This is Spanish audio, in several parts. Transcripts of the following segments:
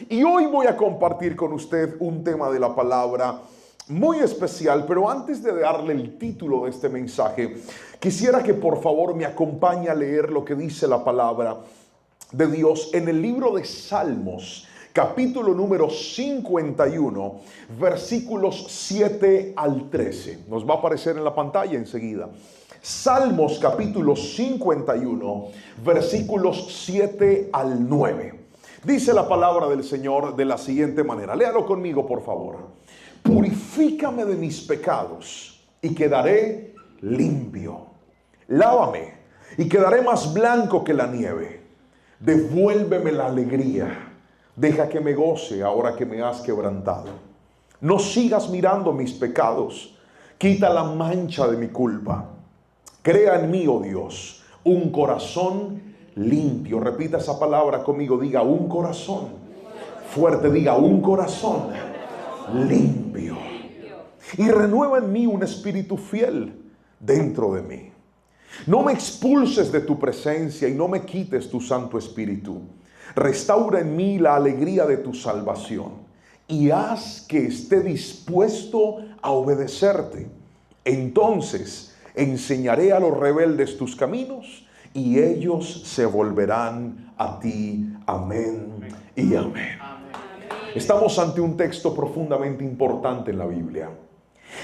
Y hoy voy a compartir con usted un tema de la palabra muy especial, pero antes de darle el título de este mensaje, quisiera que por favor me acompañe a leer lo que dice la palabra de Dios en el libro de Salmos, capítulo número 51, versículos 7 al 13. Nos va a aparecer en la pantalla enseguida. Salmos capítulo 51, versículos 7 al 9. Dice la palabra del Señor de la siguiente manera. Léalo conmigo, por favor. Purifícame de mis pecados y quedaré limpio. Lávame y quedaré más blanco que la nieve. Devuélveme la alegría. Deja que me goce ahora que me has quebrantado. No sigas mirando mis pecados. Quita la mancha de mi culpa. Crea en mí, oh Dios, un corazón limpio. Repita esa palabra conmigo. Diga un corazón. Fuerte, diga un corazón limpio. Y renueva en mí un espíritu fiel dentro de mí. No me expulses de tu presencia y no me quites tu Santo Espíritu. Restaura en mí la alegría de tu salvación y haz que esté dispuesto a obedecerte. Entonces enseñaré a los rebeldes tus caminos y ellos se volverán a ti. Amén y amén. Estamos ante un texto profundamente importante en la Biblia.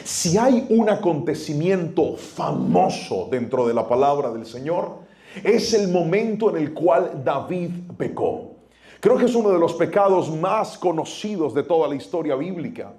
Si hay un acontecimiento famoso dentro de la palabra del Señor, es el momento en el cual David pecó. Creo que es uno de los pecados más conocidos de toda la historia bíblica.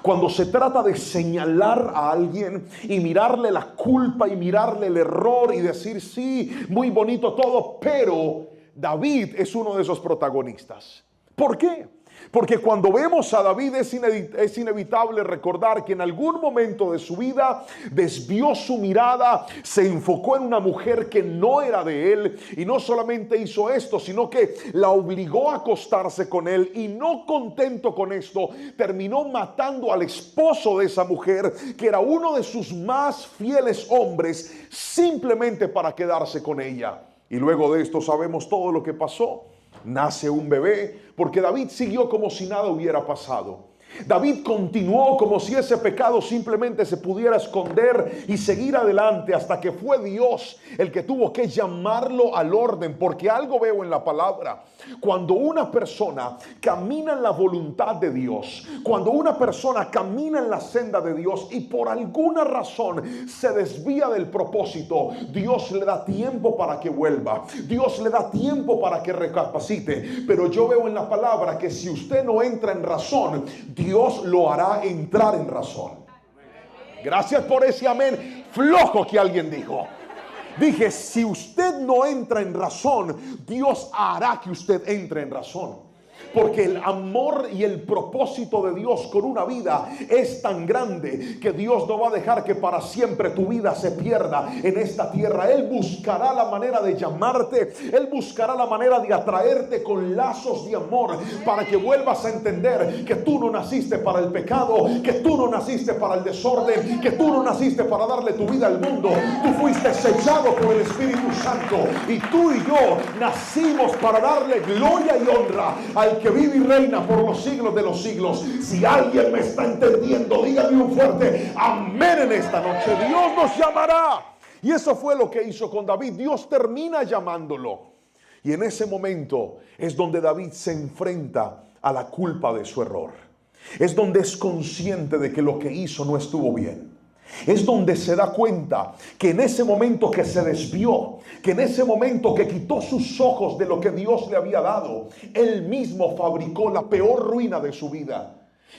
Cuando se trata de señalar a alguien y mirarle la culpa y mirarle el error y decir sí, muy bonito todo, pero David es uno de esos protagonistas. ¿Por qué? Porque cuando vemos a David es inevitable recordar que en algún momento de su vida desvió su mirada, se enfocó en una mujer que no era de él y no solamente hizo esto, sino que la obligó a acostarse con él y no contento con esto, terminó matando al esposo de esa mujer que era uno de sus más fieles hombres simplemente para quedarse con ella. Y luego de esto sabemos todo lo que pasó. Nace un bebé porque David siguió como si nada hubiera pasado. David continuó como si ese pecado simplemente se pudiera esconder y seguir adelante hasta que fue Dios el que tuvo que llamarlo al orden, porque algo veo en la palabra. Cuando una persona camina en la voluntad de Dios, cuando una persona camina en la senda de Dios y por alguna razón se desvía del propósito, Dios le da tiempo para que vuelva, Dios le da tiempo para que recapacite. Pero yo veo en la palabra que si usted no entra en razón, Dios lo hará entrar en razón. Gracias por ese amén flojo que alguien dijo. Dije, si usted no entra en razón, Dios hará que usted entre en razón. Porque el amor y el propósito de Dios con una vida es tan grande que Dios no va a dejar que para siempre tu vida se pierda en esta tierra. Él buscará la manera de llamarte, Él buscará la manera de atraerte con lazos de amor para que vuelvas a entender que tú no naciste para el pecado, que tú no naciste para el desorden, que tú no naciste para darle tu vida al mundo. Tú fuiste sellado por el Espíritu Santo y tú y yo nacimos para darle gloria y honra al que vive y reina por los siglos de los siglos. Si alguien me está entendiendo, dígame un fuerte amén en esta noche. Dios nos llamará. Y eso fue lo que hizo con David. Dios termina llamándolo. Y en ese momento es donde David se enfrenta a la culpa de su error. Es donde es consciente de que lo que hizo no estuvo bien. Es donde se da cuenta que en ese momento que se desvió, que en ese momento que quitó sus ojos de lo que Dios le había dado, él mismo fabricó la peor ruina de su vida.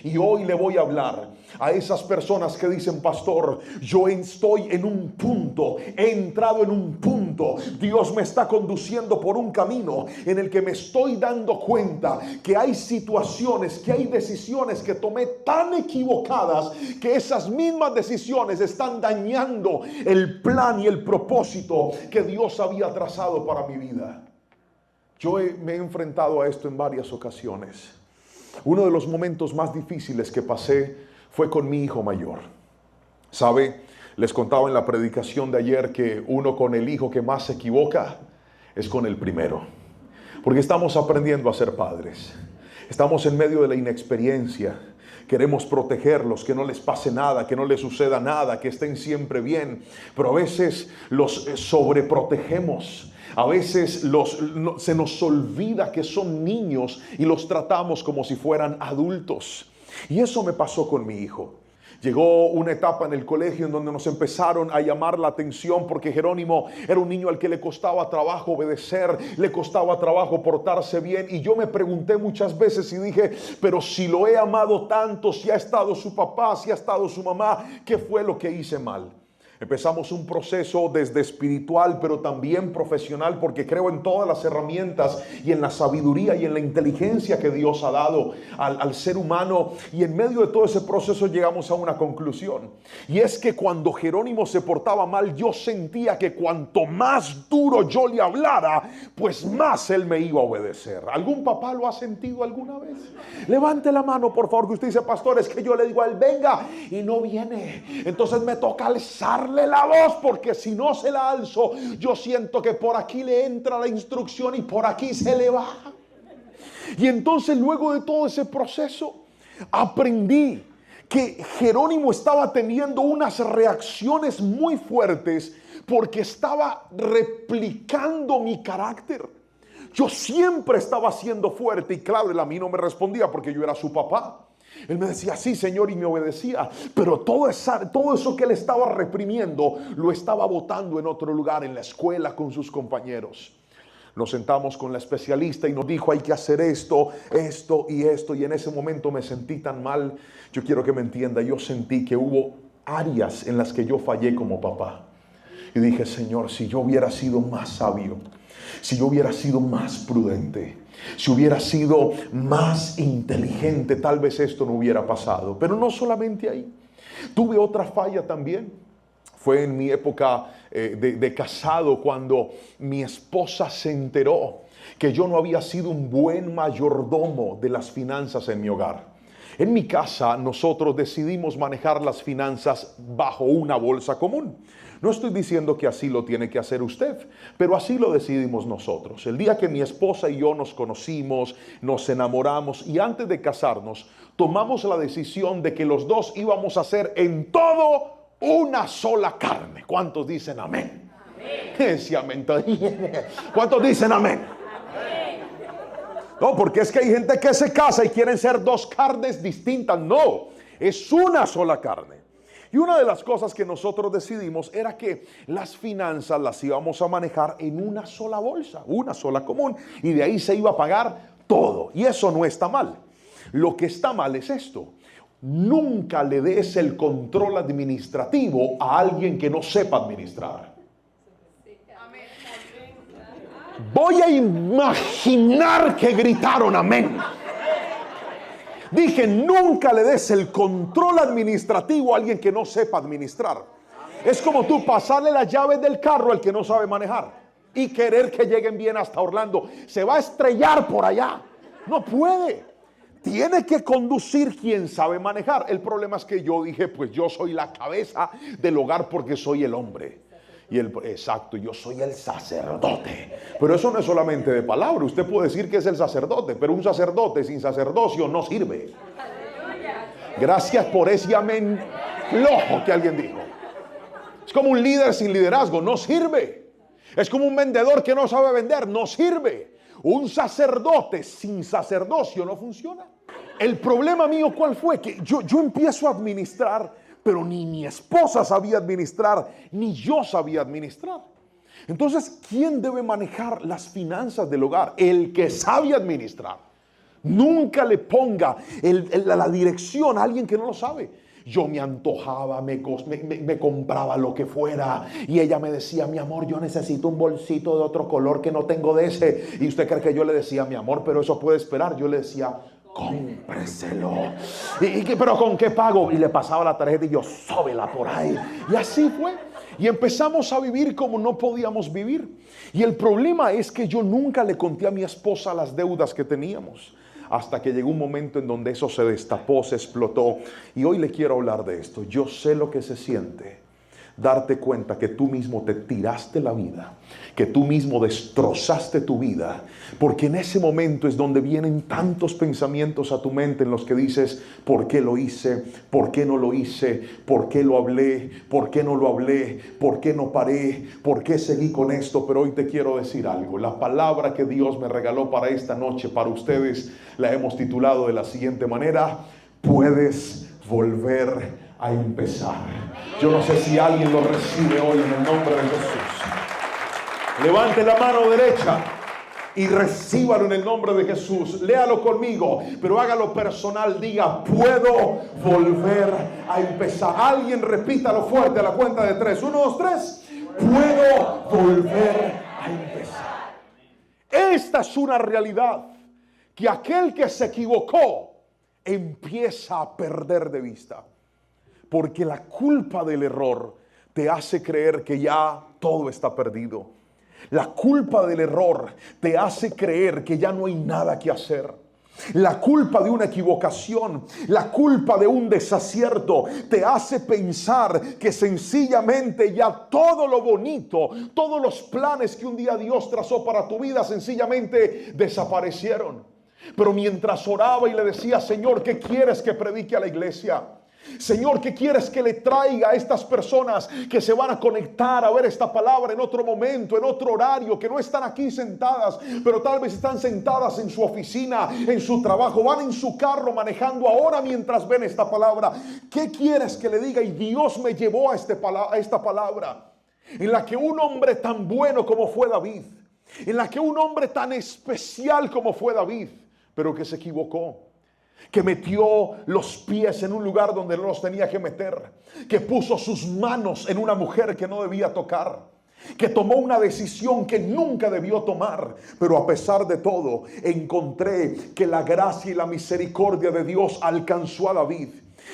Y hoy le voy a hablar a esas personas que dicen: pastor, yo estoy en un punto, he entrado en un punto, Dios me está conduciendo por un camino en el que me estoy dando cuenta que hay situaciones, que hay decisiones que tomé tan equivocadas que esas mismas decisiones están dañando el plan y el propósito que Dios había trazado para mi vida. Yo me he enfrentado a esto en varias ocasiones. Uno de los momentos más difíciles que pasé fue con mi hijo mayor. ¿Sabe? Les contaba en la predicación de ayer que uno con el hijo que más se equivoca es con el primero. Porque estamos aprendiendo a ser padres. Estamos en medio de la inexperiencia. Queremos protegerlos, que no les pase nada, que no les suceda nada, que estén siempre bien. Pero a veces los sobreprotegemos. A veces se nos olvida que son niños y los tratamos como si fueran adultos. Y eso me pasó con mi hijo. Llegó una etapa en el colegio en donde nos empezaron a llamar la atención porque Jerónimo era un niño al que le costaba trabajo obedecer, le costaba trabajo portarse bien. Y yo me pregunté muchas veces y dije, pero si lo he amado tanto, si ha estado su papá, si ha estado su mamá, ¿qué fue lo que hice mal? Empezamos un proceso desde espiritual, pero también profesional, porque creo en todas las herramientas y en la sabiduría y en la inteligencia que Dios ha dado al ser humano. Y en medio de todo ese proceso llegamos a una conclusión. Y es que cuando Jerónimo se portaba mal, yo sentía que cuanto más duro yo le hablara, pues más él me iba a obedecer. ¿Algún papá lo ha sentido alguna vez? Levante la mano, por favor, que usted dice, pastor, es que yo le digo a él, venga, y no viene. Entonces me toca alzar la voz, porque si no se la alzo, yo siento que por aquí le entra la instrucción y por aquí se le va. Y entonces luego de todo ese proceso aprendí que Jerónimo estaba teniendo unas reacciones muy fuertes porque estaba replicando mi carácter. Yo siempre estaba siendo fuerte y claro, él a mí no me respondía porque yo era su papá. Él me decía, sí, Señor, y me obedecía. Pero todo eso que él estaba reprimiendo, lo estaba botando en otro lugar, en la escuela, con sus compañeros. Nos sentamos con la especialista y nos dijo, hay que hacer esto, esto y esto. Y en ese momento me sentí tan mal. Yo quiero que me entienda, yo sentí que hubo áreas en las que yo fallé como papá. Y dije, Señor, si yo hubiera sido más sabio, si yo hubiera sido más prudente, si hubiera sido más inteligente, tal vez esto no hubiera pasado. Pero no solamente ahí. Tuve otra falla también. Fue en mi época de casado, cuando mi esposa se enteró que yo no había sido un buen mayordomo de las finanzas en mi hogar. En mi casa nosotros decidimos manejar las finanzas bajo una bolsa común. No estoy diciendo que así lo tiene que hacer usted, pero así lo decidimos nosotros. El día que mi esposa y yo nos conocimos, nos enamoramos y antes de casarnos, tomamos la decisión de que los dos íbamos a ser en todo una sola carne. ¿Cuántos dicen amén? Amén. Sí, amén. ¿Cuántos dicen amén? No, porque es que hay gente que se casa y quieren ser dos carnes distintas. No, es una sola carne. Y una de las cosas que nosotros decidimos era que las finanzas las íbamos a manejar en una sola bolsa, una sola común, y de ahí se iba a pagar todo. Y eso no está mal. Lo que está mal es esto: nunca le des el control administrativo a alguien que no sepa administrar. Voy a imaginar que gritaron amén. Dije, nunca le des el control administrativo a alguien que no sepa administrar. Es como tú pasarle las llaves del carro al que no sabe manejar y querer que lleguen bien hasta Orlando. Se va a estrellar por allá. No puede. Tiene que conducir quien sabe manejar. El problema es que yo dije, pues yo soy la cabeza del hogar porque soy el hombre. Exacto, yo soy el sacerdote. Pero eso no es solamente de palabra. Usted puede decir que es el sacerdote, pero un sacerdote sin sacerdocio no sirve. Gracias por ese amén flojo que alguien dijo. Es como un líder sin liderazgo, no sirve. Es como un vendedor que no sabe vender, no sirve. Un sacerdote sin sacerdocio no funciona. El problema mío, ¿cuál fue? Que yo empiezo a administrar, pero ni mi esposa sabía administrar, ni yo sabía administrar. Entonces, ¿quién debe manejar las finanzas del hogar? El que sabe administrar. Nunca le ponga la dirección a alguien que no lo sabe. Yo me antojaba, me compraba lo que fuera, y ella me decía, mi amor, yo necesito un bolsito de otro color que no tengo de ese. Y usted cree que yo le decía, mi amor, pero eso puede esperar. Yo le decía, cómpreselo. ¿Pero con qué pago? Y le pasaba la tarjeta y yo, sóbela por ahí. Y así fue. Y empezamos a vivir como no podíamos vivir. Y el problema es que yo nunca le conté a mi esposa las deudas que teníamos. Hasta que llegó un momento en donde eso se destapó, se explotó. Y hoy le quiero hablar de esto. Yo sé lo que se siente darte cuenta que tú mismo te tiraste la vida, que tú mismo destrozaste tu vida, porque en ese momento es donde vienen tantos pensamientos a tu mente en los que dices, ¿por qué lo hice? ¿Por qué no lo hice? ¿Por qué lo hablé? ¿Por qué no lo hablé? ¿Por qué no paré? ¿Por qué seguí con esto? Pero hoy te quiero decir algo. La palabra que Dios me regaló para esta noche, para ustedes, la hemos titulado de la siguiente manera: puedes volver a empezar. Yo no sé si alguien lo recibe hoy en el nombre de Jesús. Levante la mano derecha y recíbalo en el nombre de Jesús. Léalo conmigo, pero hágalo personal. Diga, puedo volver a empezar. Alguien repítalo fuerte a la cuenta de 3. 1, 2, 3. Puedo volver a empezar. Esta es una realidad que aquel que se equivocó empieza a perder de vista. Porque la culpa del error te hace creer que ya todo está perdido. La culpa del error te hace creer que ya no hay nada que hacer. La culpa de una equivocación, la culpa de un desacierto te hace pensar que sencillamente ya todo lo bonito, todos los planes que un día Dios trazó para tu vida sencillamente desaparecieron. Pero mientras oraba y le decía, Señor, ¿qué quieres que predique a la iglesia? Señor, ¿qué quieres que le traiga a estas personas que se van a conectar a ver esta palabra en otro momento, en otro horario, que no están aquí sentadas, pero tal vez están sentadas en su oficina, en su trabajo, van en su carro manejando ahora mientras ven esta palabra? ¿Qué quieres que le diga? Y Dios me llevó a esta palabra en la que un hombre tan bueno como fue David, en la que un hombre tan especial como fue David, pero que se equivocó, que metió los pies en un lugar donde no los tenía que meter, que puso sus manos en una mujer que no debía tocar, que tomó una decisión que nunca debió tomar. Pero a pesar de todo, encontré que la gracia y la misericordia de Dios alcanzó a David.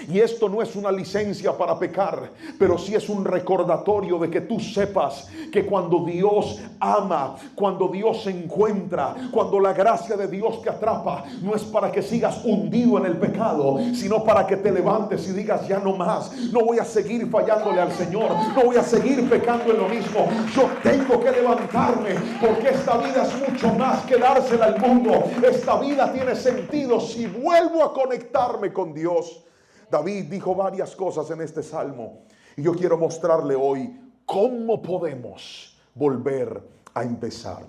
Y esto no es una licencia para pecar, pero sí es un recordatorio de que tú sepas que cuando Dios ama, cuando Dios se encuentra, cuando la gracia de Dios te atrapa, no es para que sigas hundido en el pecado, sino para que te levantes y digas, ya no más, no voy a seguir fallándole al Señor, no voy a seguir pecando en lo mismo. Yo tengo que levantarme, porque esta vida es mucho más que dársela al mundo. Esta vida tiene sentido si vuelvo a conectarme con Dios. David dijo varias cosas en este salmo y yo quiero mostrarle hoy cómo podemos volver a empezar.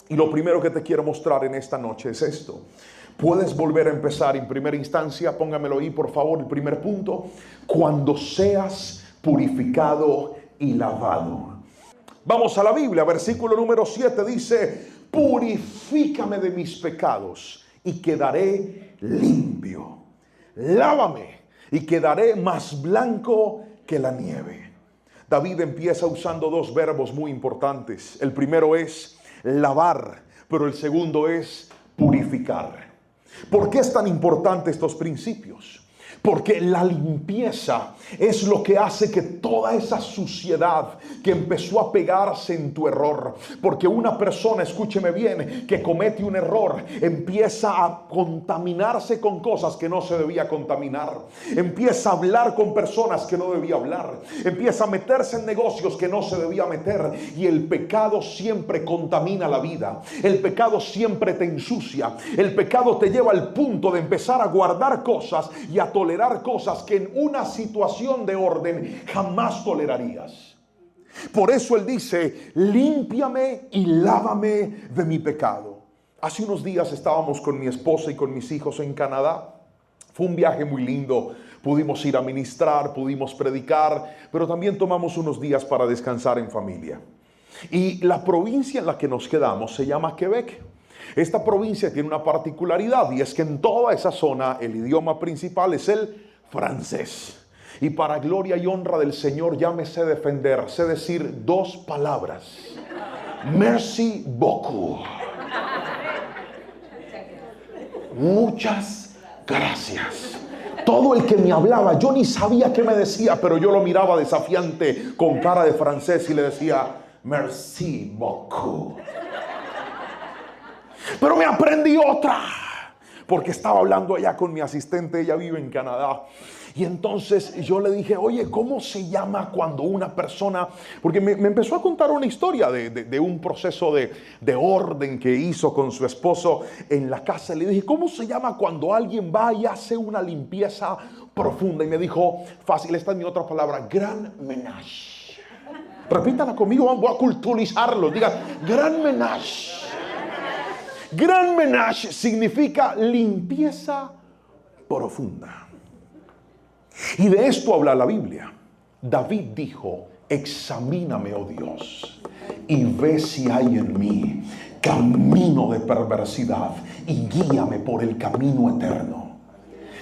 Y lo primero que te quiero mostrar en esta noche es esto: puedes volver a empezar. En primera instancia, póngamelo ahí por favor, el primer punto: cuando seas purificado y lavado. Vamos a la Biblia, versículo número 7 dice: purifícame de mis pecados y quedaré limpio. Lávame y quedaré más blanco que la nieve. David empieza usando dos verbos muy importantes. El primero es lavar, pero el segundo es purificar. ¿Por qué es tan importante estos principios? Porque la limpieza es lo que hace que toda esa suciedad que empezó a pegarse en tu error, porque una persona, escúcheme bien, que comete un error, empieza a contaminarse con cosas que no se debía contaminar, empieza a hablar con personas que no debía hablar, empieza a meterse en negocios que no se debía meter, y el pecado siempre contamina la vida, el pecado siempre te ensucia, el pecado te lleva al punto de empezar a guardar cosas y a tolerar cosas que en una situación de orden jamás tolerarías. Por eso él dice: límpiame y lávame de mi pecado. Hace unos días estábamos con mi esposa y con mis hijos en Canadá. Fue un viaje muy lindo. Pudimos ir a ministrar, pudimos predicar, pero también tomamos unos días para descansar en familia. Y la provincia en la que nos quedamos se llama Quebec. Esta provincia tiene una particularidad, y es que en toda esa zona el idioma principal es el francés. Y para gloria y honra del Señor ya me sé defender, sé decir dos palabras: merci beaucoup. Muchas gracias. Todo el que me hablaba, yo ni sabía qué me decía, pero yo lo miraba desafiante con cara de francés y le decía merci beaucoup. Pero me aprendí otra, porque estaba hablando allá con mi asistente, ella vive en Canadá. Y entonces yo le dije, oye, ¿cómo se llama cuando una persona? Porque me empezó a contar una historia de un proceso de orden que hizo con su esposo en la casa. Le dije, ¿cómo se llama cuando alguien va y hace una limpieza profunda? Y me dijo, fácil, esta es mi otra palabra, gran menage. Repítala conmigo, voy a culturizarlo. Diga, gran menage. Gran menage significa limpieza profunda. Y de esto habla la Biblia. David dijo, examíname, oh Dios, y ve si hay en mí camino de perversidad y guíame por el camino eterno.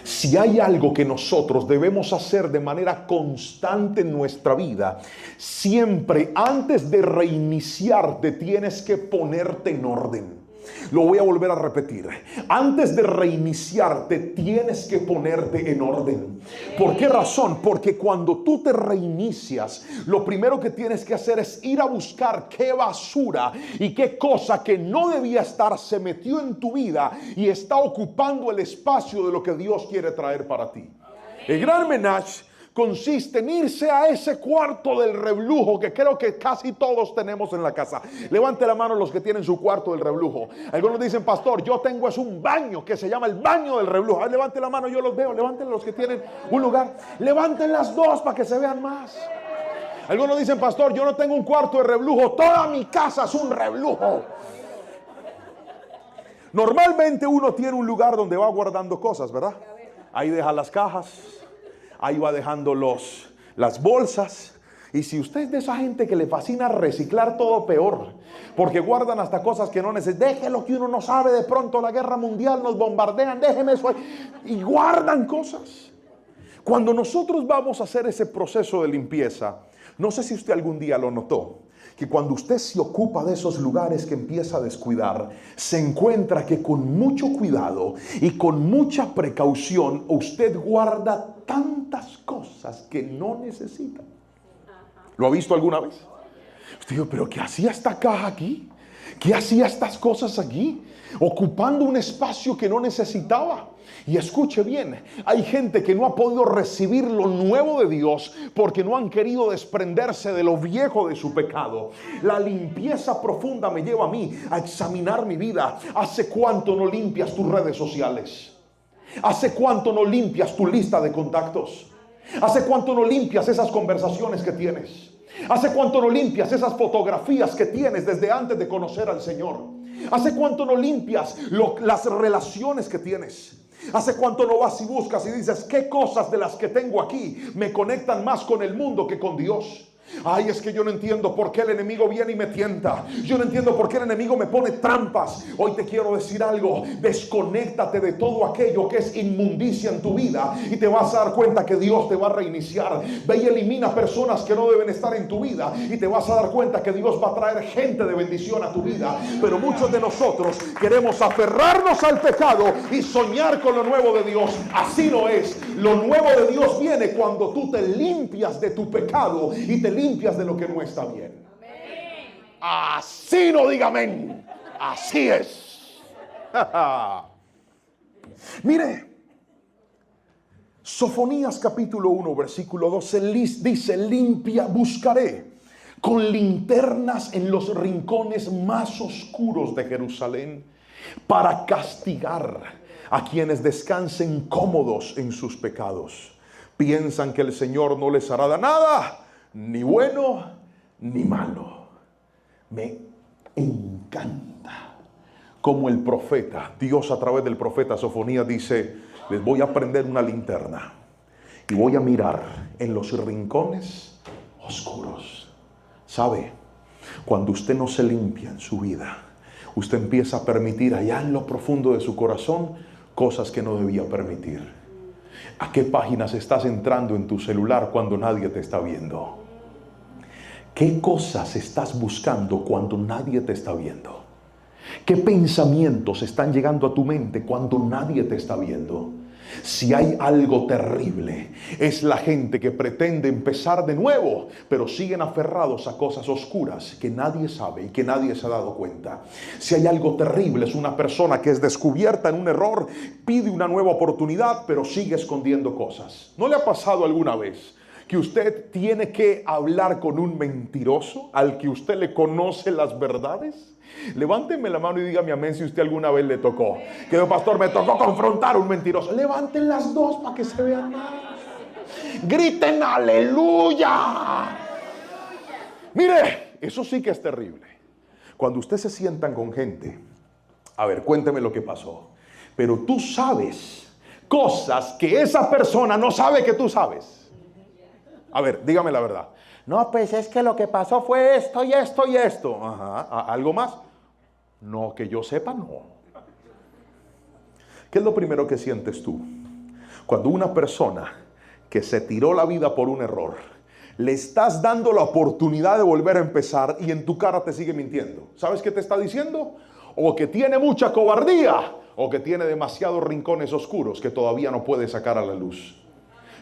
Si hay algo que nosotros debemos hacer de manera constante en nuestra vida, siempre antes de reiniciarte tienes que ponerte en orden. Lo voy a volver a repetir. Antes de reiniciarte tienes que ponerte en orden. ¿Por qué razón? Porque cuando tú te reinicias, lo primero que tienes que hacer es ir a buscar qué basura y qué cosa que no debía estar se metió en tu vida y está ocupando el espacio de lo que Dios quiere traer para ti. El gran menage consiste en irse a ese cuarto del reblujo que creo que casi todos tenemos en la casa. Levante la mano los que tienen su cuarto del reblujo. Algunos dicen, pastor, yo tengo es un baño que se llama el baño del reblujo. Ay, levante la mano, yo los veo. Levanten los que tienen un lugar. Levanten las dos para que se vean más. Algunos dicen, pastor, yo no tengo un cuarto de reblujo. Toda mi casa es un reblujo. Normalmente uno tiene un lugar donde va guardando cosas, ¿verdad? Ahí deja las cajas. Ahí va dejando las bolsas. Y si usted es de esa gente que le fascina reciclar todo, peor, porque guardan hasta cosas que no necesitan. Déjelo, que uno no sabe, de pronto la guerra mundial nos bombardean, déjeme eso ahí. Y guardan cosas. Cuando nosotros vamos a hacer ese proceso de limpieza, no sé si usted algún día lo notó, que cuando usted se ocupa de esos lugares que empieza a descuidar, se encuentra que con mucho cuidado y con mucha precaución usted guarda tantas cosas que no necesita. ¿Lo ha visto alguna vez? Usted dijo, pero ¿qué hacía esta caja aquí? ¿Qué hacía estas cosas aquí? Ocupando un espacio que no necesitaba. Y escuche bien, hay gente que no ha podido recibir lo nuevo de Dios porque no han querido desprenderse de lo viejo de su pecado. La limpieza profunda me lleva a mí a examinar mi vida. ¿Hace cuánto no limpias tus redes sociales? ¿Hace cuánto no limpias tu lista de contactos? ¿Hace cuánto no limpias esas conversaciones que tienes? ¿Hace cuánto no limpias esas fotografías que tienes desde antes de conocer al Señor? ¿Hace cuánto no limpias las relaciones que tienes? ¿Hace cuánto no vas y buscas y dices, qué cosas de las que tengo aquí me conectan más con el mundo que con Dios? Ay, es que yo no entiendo por qué el enemigo viene y me tienta. Yo no entiendo por qué el enemigo me pone trampas. Hoy te quiero decir algo. Desconéctate de todo aquello que es inmundicia en tu vida y te vas a dar cuenta que Dios te va a reiniciar. Ve y elimina personas que no deben estar en tu vida y te vas a dar cuenta que Dios va a traer gente de bendición a tu vida. Pero muchos de nosotros queremos aferrarnos al pecado y soñar con lo nuevo de Dios. Así no es. Lo nuevo de Dios viene cuando tú te limpias de tu pecado y te limpias de lo que no está bien. Así no diga amén. Así es. Mire, Sofonías capítulo 1 versículo 12 dice, limpia buscaré con linternas en los rincones más oscuros de Jerusalén para castigar a quienes descansen cómodos en sus pecados. Piensan que el Señor no les hará nada, ni bueno ni malo. Me encanta como el profeta, Dios a través del profeta Sofonías dice, les voy a prender una linterna y voy a mirar en los rincones oscuros. ¿Sabe? Cuando usted no se limpia en su vida, usted empieza a permitir allá en lo profundo de su corazón cosas que no debía permitir. ¿A qué páginas estás entrando en tu celular cuando nadie te está viendo? ¿Qué cosas estás buscando cuando nadie te está viendo? ¿Qué pensamientos están llegando a tu mente cuando nadie te está viendo? Si hay algo terrible, es la gente que pretende empezar de nuevo, pero siguen aferrados a cosas oscuras que nadie sabe y que nadie se ha dado cuenta. Si hay algo terrible, es una persona que es descubierta en un error, pide una nueva oportunidad, pero sigue escondiendo cosas. ¿No le ha pasado alguna vez que usted tiene que hablar con un mentiroso al que usted le conoce las verdades? Levánteme la mano y dígame amén si usted alguna vez le tocó. Que pastor, me tocó confrontar a un mentiroso. Levanten las dos para que se vean más. Griten aleluya. Mire, eso sí que es terrible. Cuando usted se sientan con gente, a ver, cuénteme lo que pasó. Pero tú sabes cosas que esa persona no sabe que tú sabes. A ver, dígame la verdad. No, pues es que lo que pasó fue esto y esto y esto. Ajá, ¿algo más? No, que yo sepa, no. ¿Qué es lo primero que sientes tú? Cuando una persona que se tiró la vida por un error, le estás dando la oportunidad de volver a empezar y en tu cara te sigue mintiendo. ¿Sabes qué te está diciendo? O que tiene mucha cobardía, o que tiene demasiados rincones oscuros que todavía no puede sacar a la luz.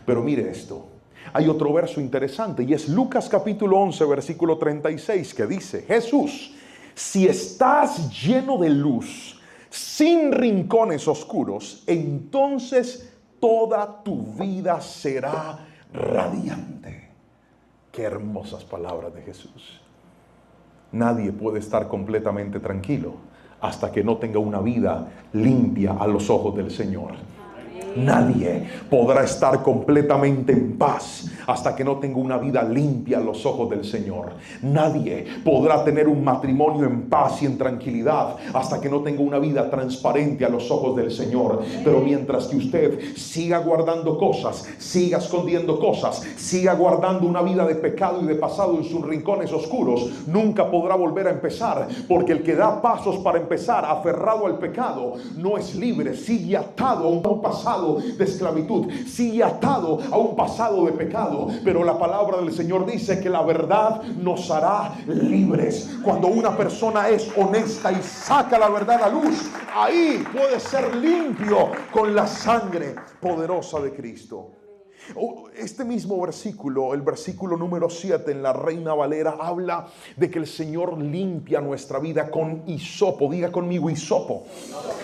Pero mire esto. Hay otro verso interesante y es Lucas capítulo 11 versículo 36 que dice: Jesús, si estás lleno de luz, sin rincones oscuros, entonces toda tu vida será radiante. Qué hermosas palabras de Jesús. Nadie puede estar completamente tranquilo hasta que no tenga una vida limpia a los ojos del Señor. Nadie podrá estar completamente en paz hasta que no tenga una vida limpia a los ojos del Señor. Nadie podrá tener un matrimonio en paz y en tranquilidad hasta que no tenga una vida transparente a los ojos del Señor. Pero mientras que usted siga guardando cosas, siga escondiendo cosas, siga guardando una vida de pecado y de pasado en sus rincones oscuros, nunca podrá volver a empezar, porque el que da pasos para empezar aferrado al pecado no es libre, sigue atado a un pasado de esclavitud, sigue atado a un pasado de pecado. Pero la palabra del Señor dice que la verdad nos hará libres. Cuando una persona es honesta y saca la verdad a luz, ahí puede ser limpio con la sangre poderosa de Cristo. Este mismo versículo, el versículo número 7 en la Reina Valera, habla de que el Señor limpia nuestra vida con hisopo. Diga conmigo, hisopo.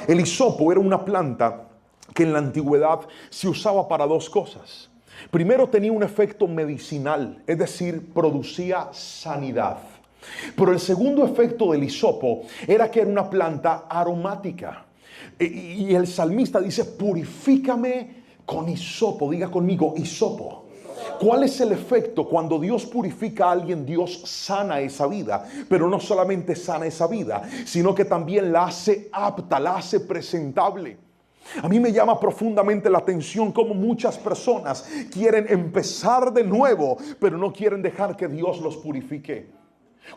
El hisopo era una planta que en la antigüedad se usaba para dos cosas. Primero, tenía un efecto medicinal, es decir, producía sanidad. Pero el segundo efecto del hisopo era que era una planta aromática. Y el salmista dice: purifícame con hisopo. Diga conmigo, hisopo. ¿Cuál es el efecto? Cuando Dios purifica a alguien, Dios sana esa vida. Pero no solamente sana esa vida, sino que también la hace apta, la hace presentable. A mí me llama profundamente la atención cómo muchas personas quieren empezar de nuevo, pero no quieren dejar que Dios los purifique.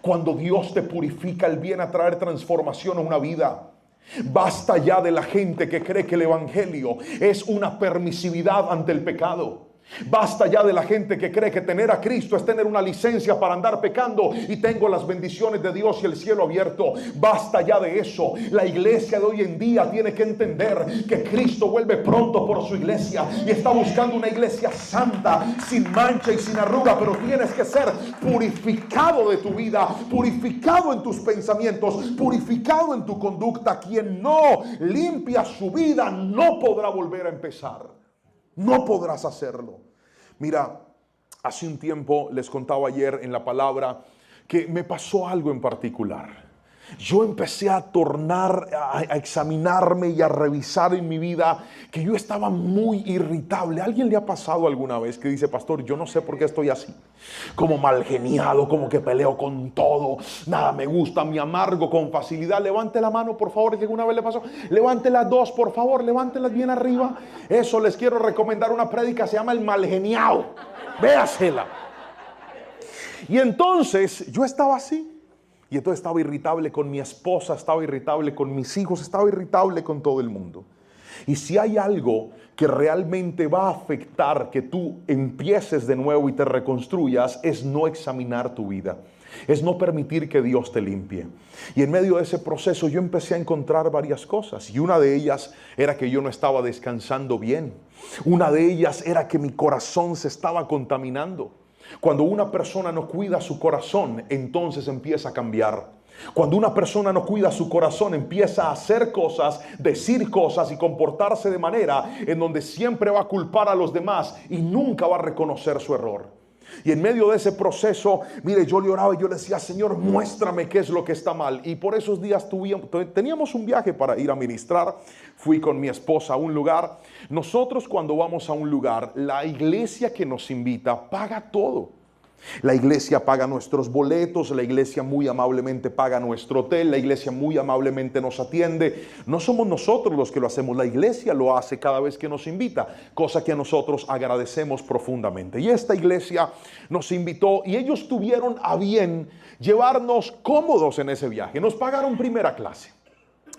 Cuando Dios te purifica, Él viene a traer transformación a una vida. Basta ya de la gente que cree que el evangelio es una permisividad ante el pecado. Basta ya de la gente que cree que tener a Cristo es tener una licencia para andar pecando y tengo las bendiciones de Dios y el cielo abierto. Basta ya de eso. La iglesia de hoy en día tiene que entender que Cristo vuelve pronto por su iglesia y está buscando una iglesia santa, sin mancha y sin arruga. Pero tienes que ser purificado de tu vida, purificado en tus pensamientos, purificado en tu conducta. Quien no limpia su vida no podrá volver a empezar. No podrás hacerlo. Mira, hace un tiempo les contaba ayer en la palabra que me pasó algo en particular. Yo empecé a examinarme y a revisar en mi vida que yo estaba muy irritable. ¿A alguien le ha pasado alguna vez que dice: pastor, yo no sé por qué estoy así? Como mal geniado, como que peleo con todo, nada me gusta, me amargo con facilidad. Levante la mano, por favor, si alguna vez le pasó. Levante las dos, por favor, levántelas bien arriba. Eso, les quiero recomendar una prédica, se llama El Mal Geniado. Véasela. Y entonces yo estaba así. Y entonces estaba irritable con mi esposa, estaba irritable con mis hijos, estaba irritable con todo el mundo. Y si hay algo que realmente va a afectar que tú empieces de nuevo y te reconstruyas, es no examinar tu vida. Es no permitir que Dios te limpie. Y en medio de ese proceso yo empecé a encontrar varias cosas. Y una de ellas era que yo no estaba descansando bien. Una de ellas era que mi corazón se estaba contaminando. Cuando una persona no cuida su corazón, entonces empieza a cambiar. Cuando una persona no cuida su corazón, empieza a hacer cosas, decir cosas y comportarse de manera en donde siempre va a culpar a los demás y nunca va a reconocer su error. Y en medio de ese proceso, mire, yo le oraba y yo le decía, Señor, muéstrame qué es lo que está mal. Y por esos días teníamos un viaje para ir a ministrar. Fui con mi esposa a un lugar. Nosotros, cuando vamos a un lugar, la iglesia que nos invita paga todo. La iglesia paga nuestros boletos, la iglesia muy amablemente paga nuestro hotel, la iglesia muy amablemente nos atiende. No somos nosotros los que lo hacemos, la iglesia lo hace cada vez que nos invita, cosa que nosotros agradecemos profundamente. Y esta iglesia nos invitó y ellos tuvieron a bien llevarnos cómodos en ese viaje. Nos pagaron primera clase.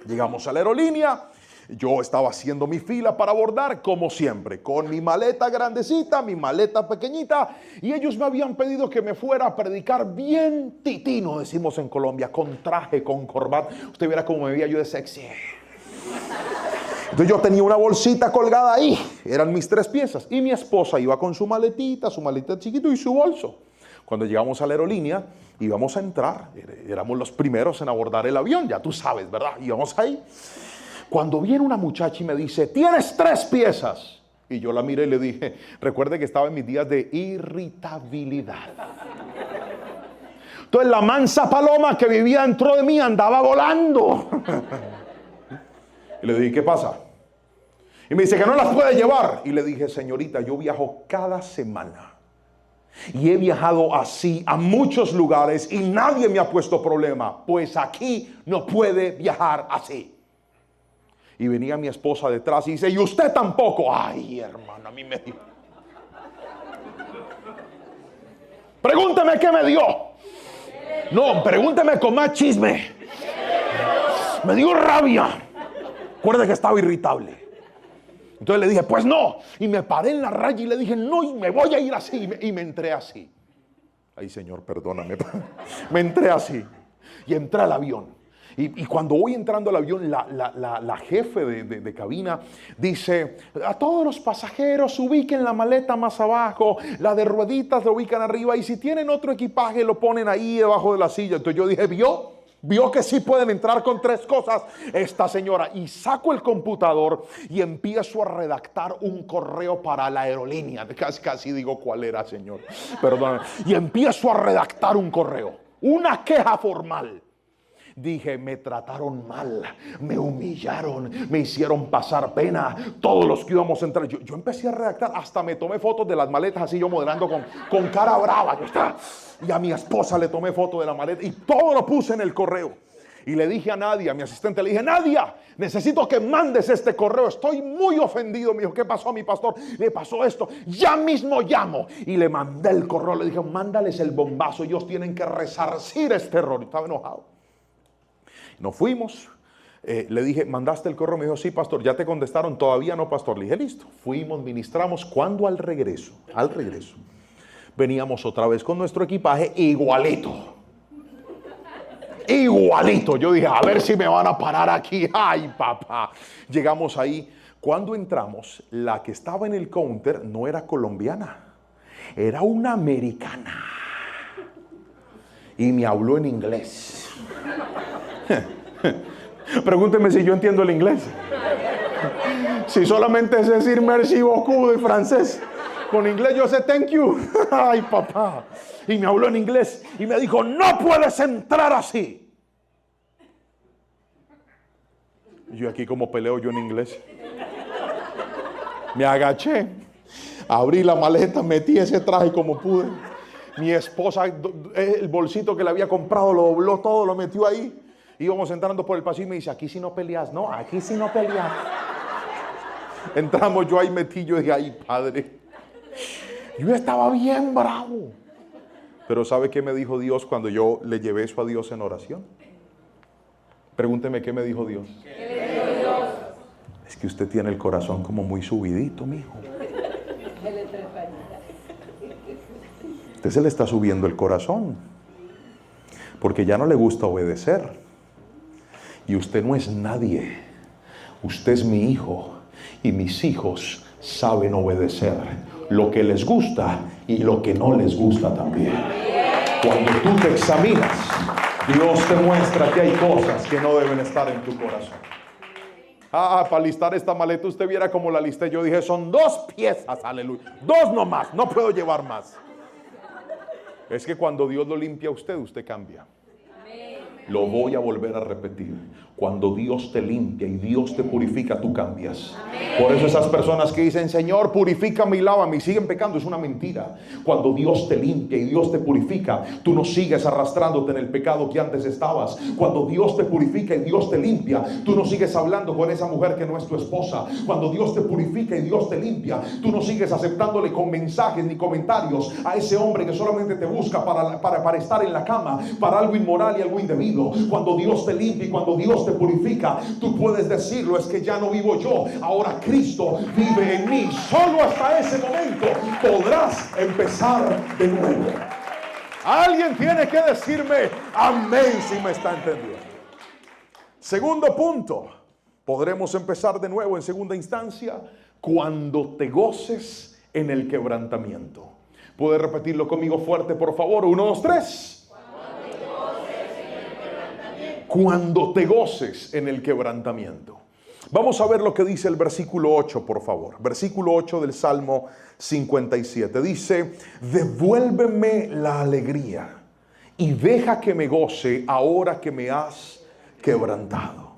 Llegamos a la aerolínea. Yo estaba haciendo mi fila para abordar, como siempre, con mi maleta grandecita, mi maleta pequeñita, y ellos me habían pedido que me fuera a predicar bien titino, decimos en Colombia, con traje, con corbata. Usted viera cómo me veía yo de sexy. Entonces yo tenía una bolsita colgada ahí, eran mis 3 piezas, y mi esposa iba con su maletita chiquito y su bolso. Cuando llegamos a la aerolínea, íbamos a entrar, éramos los primeros en abordar el avión, ya tú sabes, ¿verdad? Íbamos ahí. Cuando viene una muchacha y me dice, tienes 3 piezas. Y yo la miré y le dije, recuerde que estaba en mis días de irritabilidad. Entonces la mansa paloma que vivía dentro de mí andaba volando. Y le dije, ¿qué pasa? Y me dice que no las puede llevar. Y le dije, señorita, yo viajo cada semana. Y he viajado así a muchos lugares y nadie me ha puesto problema. Pues aquí no puede viajar así. Y venía mi esposa detrás y dice, y usted tampoco. Ay, hermano, a mí me dio. Pregúnteme qué me dio. No, pregúnteme con más chisme. Me dio rabia. Recuerde que estaba irritable. Entonces le dije, pues no. Y me paré en la raya y le dije, no, y me voy a ir así. Y me entré así. Ay, Señor, perdóname. Me entré así. Y entré al avión. Y cuando voy entrando al avión, la jefe de cabina dice, a todos los pasajeros ubiquen la maleta más abajo, la de rueditas la ubican arriba, y si tienen otro equipaje lo ponen ahí debajo de la silla. Entonces yo dije, ¿Vio que sí pueden entrar con 3 cosas esta señora? Y saco el computador y empiezo a redactar un correo para la aerolínea. Casi digo cuál era, señor. Perdóname. Y empiezo a redactar un correo, una queja formal. Dije, me trataron mal, me humillaron, me hicieron pasar pena, todos los que íbamos a entrar. Yo empecé a redactar, hasta me tomé fotos de las maletas, así yo modelando con cara brava. Y a mi esposa le tomé foto de la maleta y todo lo puse en el correo. Y le dije a Nadia, a mi asistente, le dije, Nadia, necesito que mandes este correo, estoy muy ofendido. Me dijo, ¿qué pasó a mi pastor? Le pasó esto, ya mismo llamo. Y le mandé el correo, le dije, mándales el bombazo, ellos tienen que resarcir este error. Y estaba enojado. Nos fuimos, le dije, ¿mandaste el correo? Me dijo, sí, pastor. ¿Ya te contestaron? Todavía no, pastor. Le dije, listo. Fuimos, ministramos. Cuando al regreso, veníamos otra vez con nuestro equipaje igualito. Yo dije, a ver si me van a parar aquí. Ay, papá. Llegamos ahí. Cuando entramos, la que estaba en el counter no era colombiana, era una americana. Y me habló en inglés. Pregúnteme si yo entiendo el inglés. Si solamente es decir merci beaucoup de francés. Con inglés yo sé thank you. Ay, papá. Y me habló en inglés y me dijo, no puedes entrar así. Y yo aquí como peleo yo en inglés. Me agaché, abrí la maleta, metí ese traje como pude. Mi esposa, el bolsito que le había comprado, lo dobló todo, lo metió ahí. Íbamos entrando por el pasillo y me dice, aquí sí no peleas. No, aquí sí no peleas. Entramos, yo ahí metí, yo dije, ay, padre. Yo estaba bien bravo. Pero ¿sabe qué me dijo Dios cuando yo le llevé eso a Dios en oración? Pregúnteme qué me dijo Dios. ¿Qué dijo Dios? Es que usted tiene el corazón como muy subidito, mijo. Usted se le está subiendo el corazón. Porque ya no le gusta obedecer. Y usted no es nadie. Usted es mi hijo. Y mis hijos saben obedecer lo que les gusta y lo que no les gusta también. Cuando tú te examinas, Dios te muestra que hay cosas que no deben estar en tu corazón. Para listar esta maleta usted viera como la listé. Yo dije, son 2 piezas, aleluya. 2 nomás, no puedo llevar más. Es que cuando Dios lo limpia a usted, usted cambia. Lo voy a volver a repetir. Cuando Dios te limpia y Dios te purifica, tú cambias. Por eso esas personas que dicen, Señor, purifícame y lávame, y siguen pecando, es una mentira. Cuando Dios te limpia y Dios te purifica, tú no sigues arrastrándote en el pecado que antes estabas. Cuando Dios te purifica y Dios te limpia, tú no sigues hablando con esa mujer que no es tu esposa. Cuando Dios te purifica y Dios te limpia, tú no sigues aceptándole con mensajes ni comentarios a ese hombre que solamente te busca para estar en la cama, para algo inmoral y algo indebido. Cuando Dios te limpia y cuando Dios te purifica, tú puedes decirlo, es que ya no vivo yo, ahora Cristo vive en mí. Solo hasta ese momento podrás empezar de nuevo. Alguien tiene que decirme amén si me está entendiendo. Segundo punto, podremos empezar de nuevo en segunda instancia cuando te goces en el quebrantamiento. ¿Puede repetirlo conmigo fuerte, por favor? 1, 2, 3. Cuando te goces en el quebrantamiento. Vamos a ver lo que dice el versículo 8, por favor. Versículo 8 del Salmo 57. Dice, devuélveme la alegría y deja que me goce ahora que me has quebrantado.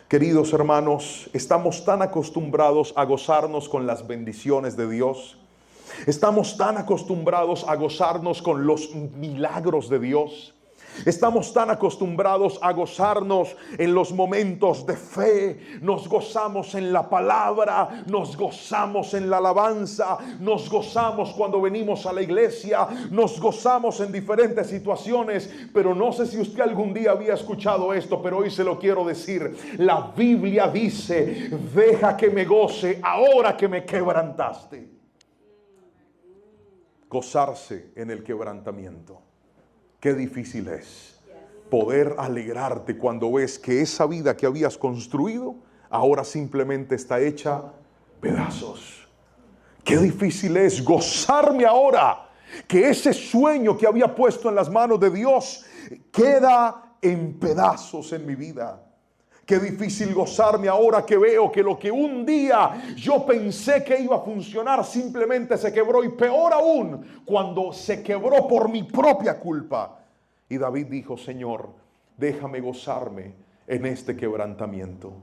Queridos hermanos, estamos tan acostumbrados a gozarnos con las bendiciones de Dios. Estamos tan acostumbrados a gozarnos con los milagros de Dios. Estamos tan acostumbrados a gozarnos en los momentos de fe. Nos gozamos en la palabra, nos gozamos en la alabanza, nos gozamos cuando venimos a la iglesia, nos gozamos en diferentes situaciones. Pero no sé si usted algún día había escuchado esto, pero hoy se lo quiero decir. La Biblia dice, deja que me goce ahora que me quebrantaste. Gozarse en el quebrantamiento. Qué difícil es poder alegrarte cuando ves que esa vida que habías construido ahora simplemente está hecha pedazos. Qué difícil es gozarme ahora que ese sueño que había puesto en las manos de Dios queda en pedazos en mi vida. Qué difícil gozarme ahora que veo que lo que un día yo pensé que iba a funcionar simplemente se quebró, y peor aún cuando se quebró por mi propia culpa. Y David dijo, Señor, déjame gozarme en este quebrantamiento.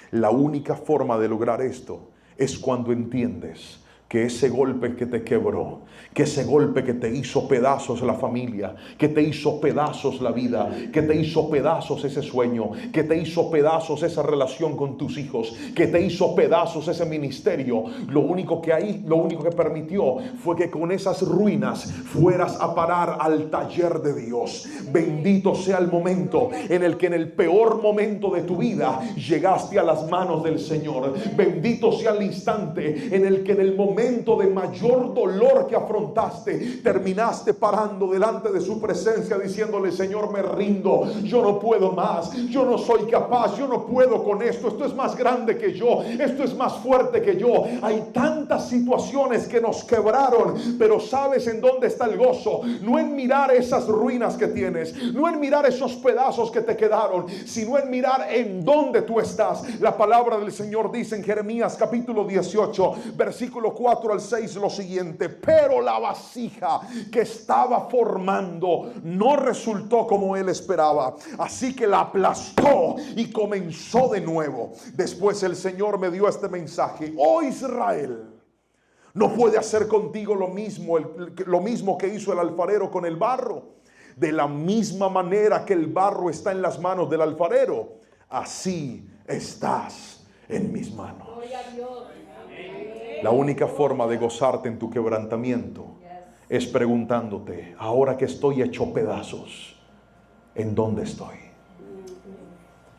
La única forma de lograr esto es cuando entiendes que ese golpe que te quebró, que ese golpe que te hizo pedazos la familia, que te hizo pedazos la vida, que te hizo pedazos ese sueño, que te hizo pedazos esa relación con tus hijos, que te hizo pedazos ese ministerio, lo único que permitió fue que con esas ruinas fueras a parar al taller de Dios. Bendito sea el momento en el que en el peor momento de tu vida llegaste a las manos del Señor. Bendito sea el instante en el que en el momento de mayor dolor que afrontaste, terminaste parando delante de su presencia diciéndole, Señor, me rindo, yo no puedo más, yo no soy capaz, yo no puedo con esto es más grande que yo, esto es más fuerte que yo. Hay tantas situaciones que nos quebraron, pero ¿sabes en dónde está el gozo? No en mirar esas ruinas que tienes, no en mirar esos pedazos que te quedaron, sino en mirar en dónde tú estás. La palabra del Señor dice en Jeremías capítulo 18, versículo 4 al 6 lo siguiente: pero la vasija que estaba formando no resultó como él esperaba, así que la aplastó y comenzó de nuevo. Después el Señor me dio este mensaje: oh Israel, ¿no puede hacer contigo lo mismo que hizo el alfarero con el barro? De la misma manera que el barro está en las manos del alfarero, así estás en mis manos. La única forma de gozarte en tu quebrantamiento es preguntándote, ahora que estoy hecho pedazos, ¿en dónde estoy?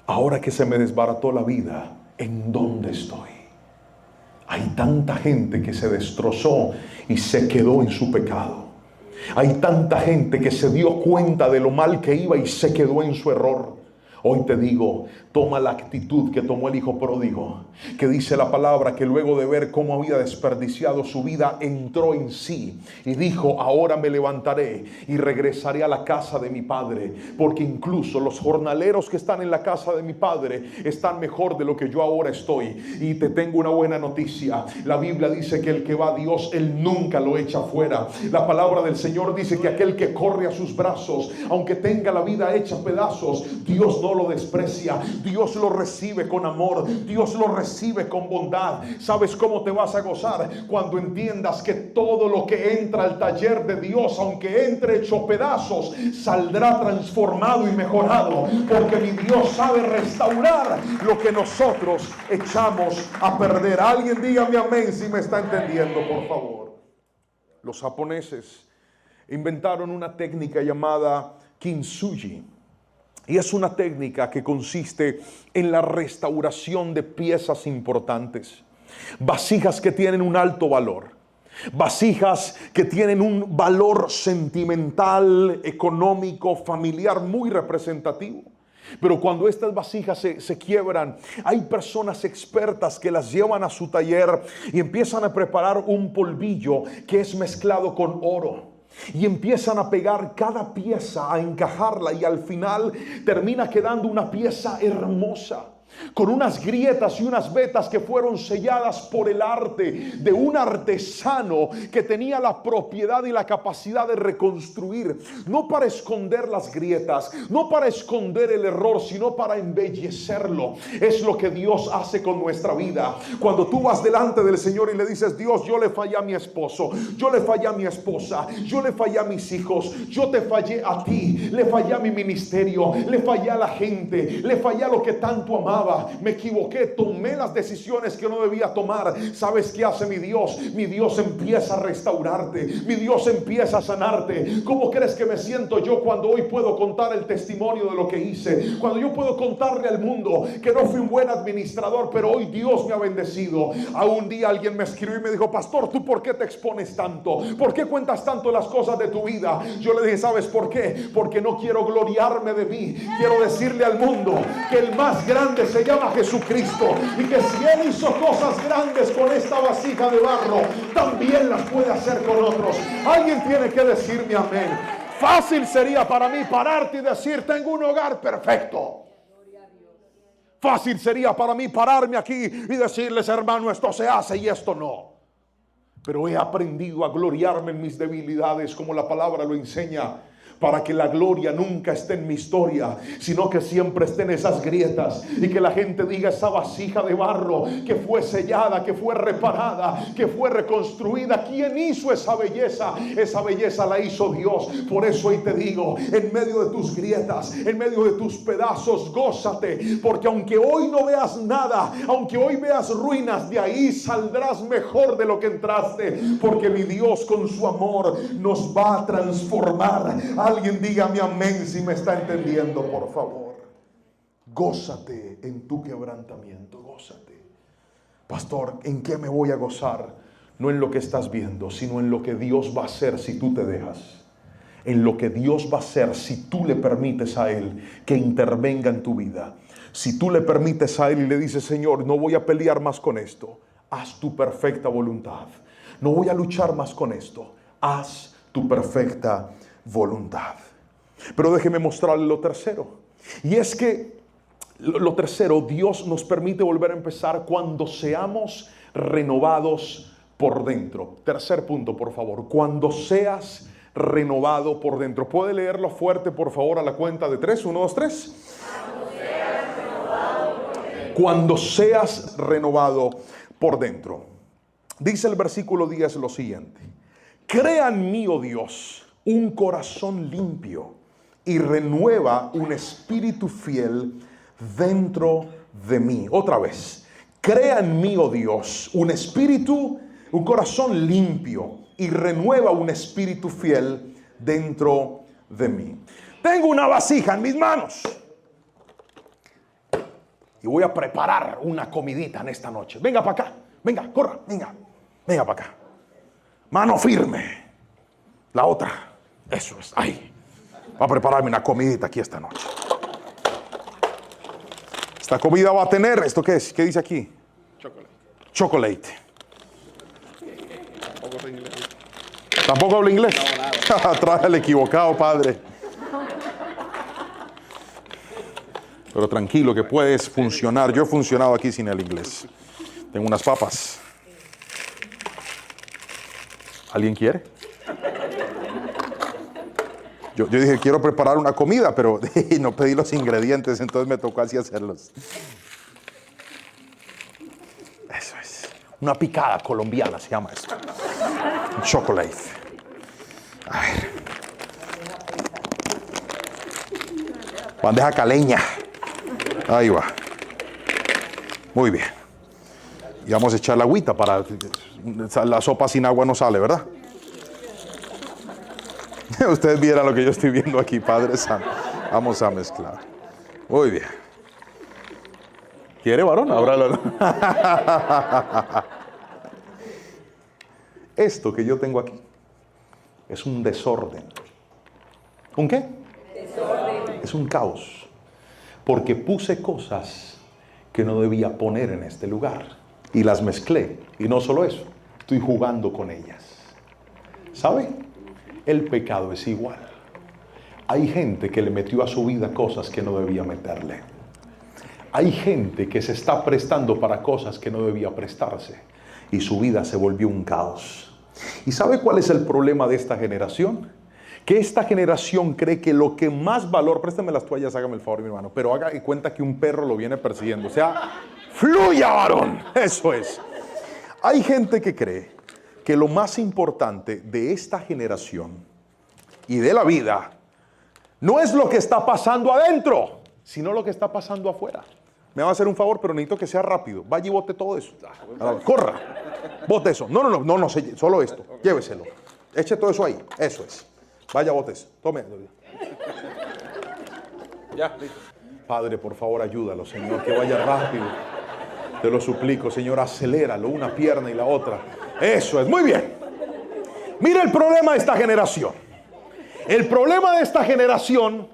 Ahora que se me desbarató la vida, ¿en dónde estoy? Hay tanta gente que se destrozó y se quedó en su pecado. Hay tanta gente que se dio cuenta de lo mal que iba y se quedó en su error. Hoy te digo, toma la actitud que tomó el hijo pródigo, que dice la palabra que luego de ver cómo había desperdiciado su vida, entró en sí y dijo: ahora me levantaré y regresaré a la casa de mi padre, porque incluso los jornaleros que están en la casa de mi padre están mejor de lo que yo ahora estoy. Y te tengo una buena noticia: la Biblia dice que el que va a Dios, Él nunca lo echa fuera. La palabra del Señor dice que aquel que corre a sus brazos, aunque tenga la vida hecha pedazos, Dios no lo desprecia. Dios lo recibe con amor, Dios lo recibe con bondad. ¿Sabes cómo te vas a gozar? Cuando entiendas que todo lo que entra al taller de Dios, aunque entre hecho pedazos, saldrá transformado y mejorado, porque mi Dios sabe restaurar lo que nosotros echamos a perder. Alguien dígame amén si me está entendiendo, por favor. Los japoneses inventaron una técnica llamada kintsugi. Y es una técnica que consiste en la restauración de piezas importantes, vasijas que tienen un alto valor, vasijas que tienen un valor sentimental, económico, familiar muy representativo. Pero cuando estas vasijas se quiebran, hay personas expertas que las llevan a su taller y empiezan a preparar un polvillo que es mezclado con oro. Y empiezan a pegar cada pieza, a encajarla, y al final termina quedando una pieza hermosa, con unas grietas y unas vetas que fueron selladas por el arte de un artesano que tenía la propiedad y la capacidad de reconstruir, no para esconder las grietas, no para esconder el error, sino para embellecerlo. Es lo que Dios hace con nuestra vida. Cuando tú vas delante del Señor y le dices: Dios, yo le fallé a mi esposo, yo le fallé a mi esposa, yo le fallé a mis hijos, yo te fallé a ti, le fallé a mi ministerio, le fallé a la gente, le fallé a lo que tanto amaba, me equivoqué, tomé las decisiones que no debía tomar. ¿Sabes qué hace mi Dios? Mi Dios empieza a restaurarte, mi Dios empieza a sanarte. ¿Cómo crees que me siento yo cuando hoy puedo contar el testimonio de lo que hice? Cuando yo puedo contarle al mundo que no fui un buen administrador, pero hoy Dios me ha bendecido. A un día alguien me escribió y me dijo: pastor, ¿tú por qué te expones tanto? ¿Por qué cuentas tanto las cosas de tu vida? Yo le dije: ¿sabes por qué? Porque no quiero gloriarme de mí. Quiero decirle al mundo que el más grande se llama Jesucristo, y que si Él hizo cosas grandes con esta vasija de barro, también las puede hacer con otros. Alguien tiene que decirme amén. Fácil sería para mí pararte y decir: tengo un hogar perfecto. Fácil sería para mí pararme aquí y decirles: hermano, esto se hace y esto no. Pero he aprendido a gloriarme en mis debilidades, como la palabra lo enseña, para que la gloria nunca esté en mi historia, sino que siempre esté en esas grietas, y que la gente diga: esa vasija de barro que fue sellada, que fue reparada, que fue reconstruida, ¿quién hizo esa belleza? Esa belleza la hizo Dios. Por eso hoy te digo: en medio de tus grietas, en medio de tus pedazos, gózate, porque aunque hoy no veas nada, aunque hoy veas ruinas, de ahí saldrás mejor de lo que entraste, porque mi Dios con su amor nos va a transformar. Alguien dígame amén si me está entendiendo, por favor. Gózate en tu quebrantamiento, gózate. Pastor, ¿en qué me voy a gozar? No en lo que estás viendo, sino en lo que Dios va a hacer si tú te dejas. En lo que Dios va a hacer si tú le permites a Él que intervenga en tu vida. Si tú le permites a Él y le dices: Señor, no voy a pelear más con esto, haz tu perfecta voluntad. No voy a luchar más con esto, haz tu perfecta voluntad. Pero déjeme mostrarle lo tercero. Y es que lo tercero, Dios nos permite volver a empezar cuando seamos renovados por dentro. Tercer punto, por favor: cuando seas renovado por dentro. ¿Puede leerlo fuerte, por favor, a la cuenta de 3? 1, 2, 3. Cuando seas renovado por dentro. Dice el versículo 10 lo siguiente: crea en mí, oh Dios, un corazón limpio, y renueva un espíritu fiel dentro de mí. Otra vez: crea en mí, oh Dios, un corazón limpio, y renueva un espíritu fiel dentro de mí. Tengo una vasija en mis manos y voy a preparar una comidita en esta noche. Venga para acá, venga, corra, venga para acá. Mano firme. La otra. Eso es. Ay, va a prepararme una comidita aquí esta noche. Esta comida va a tener, ¿esto qué es? ¿Qué dice aquí? Chocolate. ¿Tampoco habla inglés? No, trae el equivocado, padre. Pero tranquilo, que puedes funcionar. Yo he funcionado aquí sin el inglés. Tengo unas papas. ¿Alguien quiere? Yo dije, quiero preparar una comida, pero no pedí los ingredientes, entonces me tocó así hacerlos. Eso es. Una picada colombiana se llama esto. Chocolate. A ver. Bandeja caleña. Ahí va. Muy bien. Y vamos a echar la agüita para... La sopa sin agua no sale, ¿verdad? Ustedes vieran lo que yo estoy viendo aquí, Padre Santo. Vamos a mezclar. Muy bien. ¿Quiere, varón? Ábralo. Esto que yo tengo aquí es un desorden. ¿Un qué? Desorden. Es un caos. Porque puse cosas que no debía poner en este lugar. Y las mezclé. Y no solo eso, estoy jugando con ellas. ¿Sabe? El pecado es igual. Hay gente que le metió a su vida cosas que no debía meterle. Hay gente que se está prestando para cosas que no debía prestarse. Y su vida se volvió un caos. ¿Y sabe cuál es el problema de esta generación? Que esta generación cree que lo que más valor... Préstame las toallas, hágame el favor, mi hermano. Pero haga de cuenta que un perro lo viene persiguiendo. O sea, fluya, varón. Eso es. Hay gente que cree que lo más importante de esta generación y de la vida no es lo que está pasando adentro, sino lo que está pasando afuera. Me va a hacer un favor, pero necesito que sea rápido. Vaya y bote todo eso. Corra. Bote eso. No, solo esto. Lléveselo. Eche todo eso ahí. Eso es. Vaya, bote eso. Tome. Ya, listo. Padre, por favor, ayúdalo, Señor, que vaya rápido. Te lo suplico, Señor, aceléralo, una pierna y la otra. Eso es, muy bien. Mira el problema de esta generación. El problema de esta generación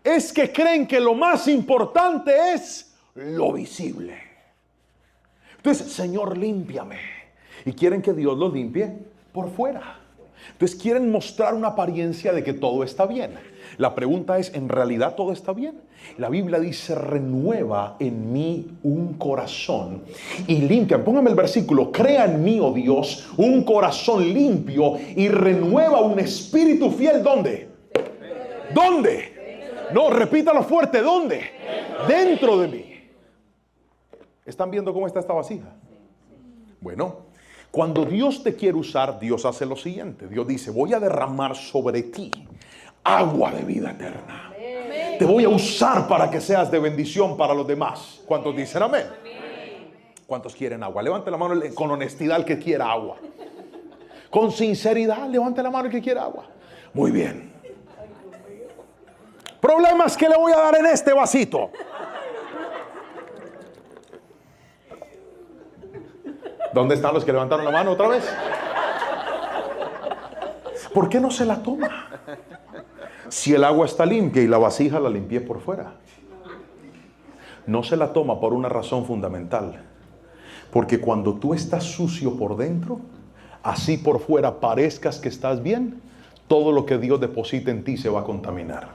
es que creen que lo más importante es lo visible. Entonces, Señor, límpiame. Y quieren que Dios los limpie por fuera. Entonces quieren mostrar una apariencia de que todo está bien. La pregunta es, ¿en realidad todo está bien? La Biblia dice, renueva en mí un corazón y limpia. Póngame el versículo, crea en mí, oh Dios, un corazón limpio y renueva un espíritu fiel. ¿Dónde? ¿Dónde? No, repítalo fuerte, ¿dónde? Dentro de mí. ¿Están viendo cómo está esta vasija? Bueno, cuando Dios te quiere usar, Dios hace lo siguiente. Dios dice, voy a derramar sobre ti agua de vida eterna. Amén. Te voy a usar para que seas de bendición para los demás. ¿Cuántos dicen amén? ¿Cuántos quieren agua? Levante la mano con honestidad el que quiera agua. Con sinceridad, levante la mano el que quiera agua. Muy bien. Problemas que le voy a dar en este vasito. ¿Dónde están los que levantaron la mano otra vez? ¿Por qué no se la toma? Si el agua está limpia y la vasija la limpié por fuera. No se la toma por una razón fundamental. Porque cuando tú estás sucio por dentro, así por fuera parezcas que estás bien, todo lo que Dios deposita en ti se va a contaminar.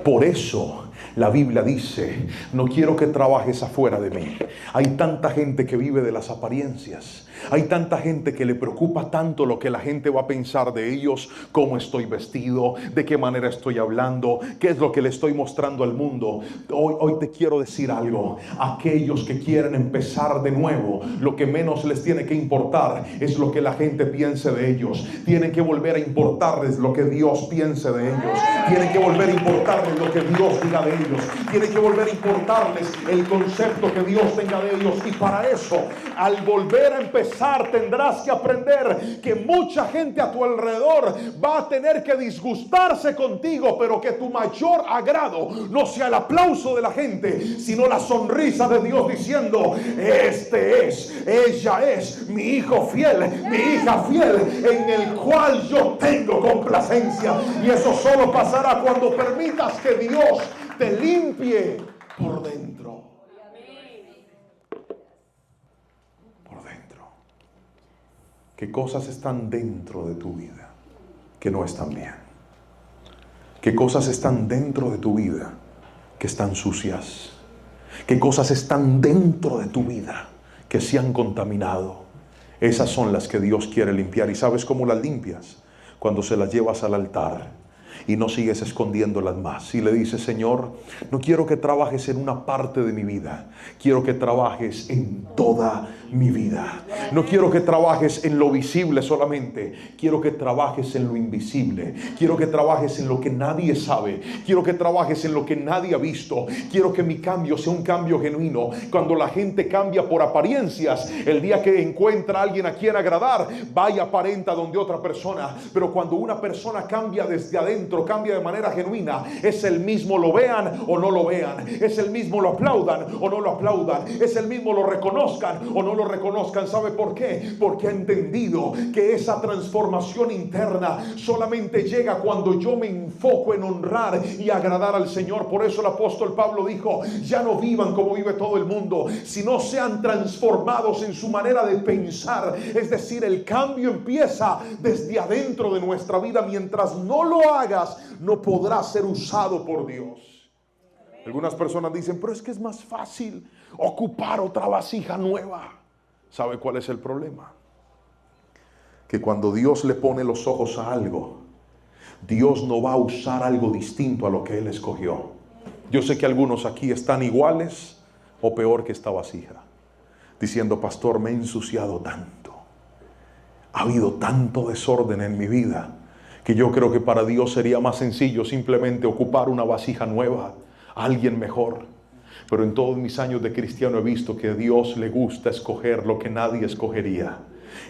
Por eso la Biblia dice, no quiero que trabajes afuera de mí. Hay tanta gente que vive de las apariencias. Hay tanta gente que le preocupa tanto lo que la gente va a pensar de ellos, cómo estoy vestido, de qué manera estoy hablando, qué es lo que le estoy mostrando al mundo. Hoy te quiero decir algo. Aquellos que quieren empezar de nuevo, lo que menos les tiene que importar es lo que la gente piense de ellos. Tienen que volver a importarles lo que Dios piense de ellos. Tienen que volver a importarles lo que Dios diga de ellos. ellos. Tiene que volver a importarles el concepto que Dios tenga de ellos. Y para eso, al volver a empezar, tendrás que aprender que mucha gente a tu alrededor va a tener que disgustarse contigo, pero que tu mayor agrado no sea el aplauso de la gente, sino la sonrisa de Dios diciendo: ella es mi hijo fiel, mi hija fiel, en el cual yo tengo complacencia. Y eso solo pasará cuando permitas que Dios te limpie por dentro. Por dentro. ¿Qué cosas están dentro de tu vida que no están bien? ¿Qué cosas están dentro de tu vida que están sucias? ¿Qué cosas están dentro de tu vida que se han contaminado? Esas son las que Dios quiere limpiar. ¿Y sabes cómo las limpias? Cuando se las llevas al altar y no sigues escondiéndolas más. Y le dices: Señor, no quiero que trabajes en una parte de mi vida. Quiero que trabajes en toda mi vida. No quiero que trabajes en lo visible solamente. Quiero que trabajes en lo invisible. Quiero que trabajes en lo que nadie sabe. Quiero que trabajes en lo que nadie ha visto. Quiero que mi cambio sea un cambio genuino. Cuando la gente cambia por apariencias, el día que encuentra a alguien a quien agradar, va y aparenta donde otra persona. Pero cuando una persona cambia desde adentro, cambia de manera genuina, es el mismo lo vean o no lo vean, es el mismo lo aplaudan o no lo aplaudan, es el mismo lo reconozcan o no lo reconozcan. ¿Sabe por qué? Porque ha entendido que esa transformación interna solamente llega cuando yo me enfoco en honrar y agradar al Señor. Por eso el apóstol Pablo dijo: ya no vivan como vive todo el mundo, sino sean transformados en su manera de pensar. Es decir, el cambio empieza desde adentro de nuestra vida. Mientras no lo hagas, no podrá ser usado por Dios. Algunas personas dicen: pero es que es más fácil ocupar otra vasija nueva. ¿Sabe cuál es el problema? Que cuando Dios le pone los ojos a algo, Dios no va a usar algo distinto a lo que Él escogió. Yo sé que algunos aquí están iguales o peor que esta vasija, diciendo: pastor, me he ensuciado tanto, ha habido tanto desorden en mi vida, que yo creo que para Dios sería más sencillo simplemente ocupar una vasija nueva, a alguien mejor. Pero en todos mis años de cristiano he visto que a Dios le gusta escoger lo que nadie escogería.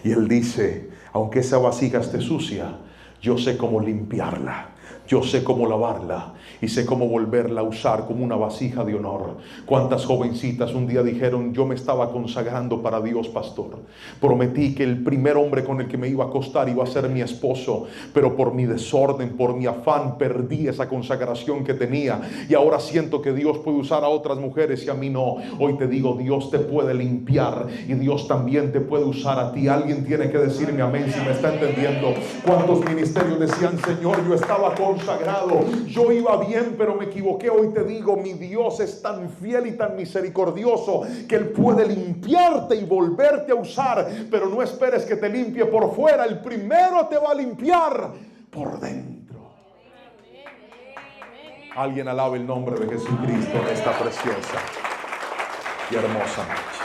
Y Él dice: aunque esa vasija esté sucia, yo sé cómo limpiarla, yo sé cómo lavarla y sé cómo volverla a usar como una vasija de honor. ¿Cuántas jovencitas un día dijeron: yo me estaba consagrando para Dios, pastor? Prometí que el primer hombre con el que me iba a acostar iba a ser mi esposo, pero por mi desorden, por mi afán, perdí esa consagración que tenía. Y ahora siento que Dios puede usar a otras mujeres y a mí no. Hoy te digo: Dios te puede limpiar y Dios también te puede usar a ti. Alguien tiene que decirme amén si me está entendiendo. ¿Cuántos ministerios decían: Señor, yo estaba consagrado, yo iba bien, pero me equivoqué? Hoy te digo: mi Dios es tan fiel y tan misericordioso que Él puede limpiarte y volverte a usar. Pero no esperes que te limpie por fuera. El primero te va a limpiar por dentro. Alguien alabe el nombre de Jesucristo en esta preciosa y hermosa noche.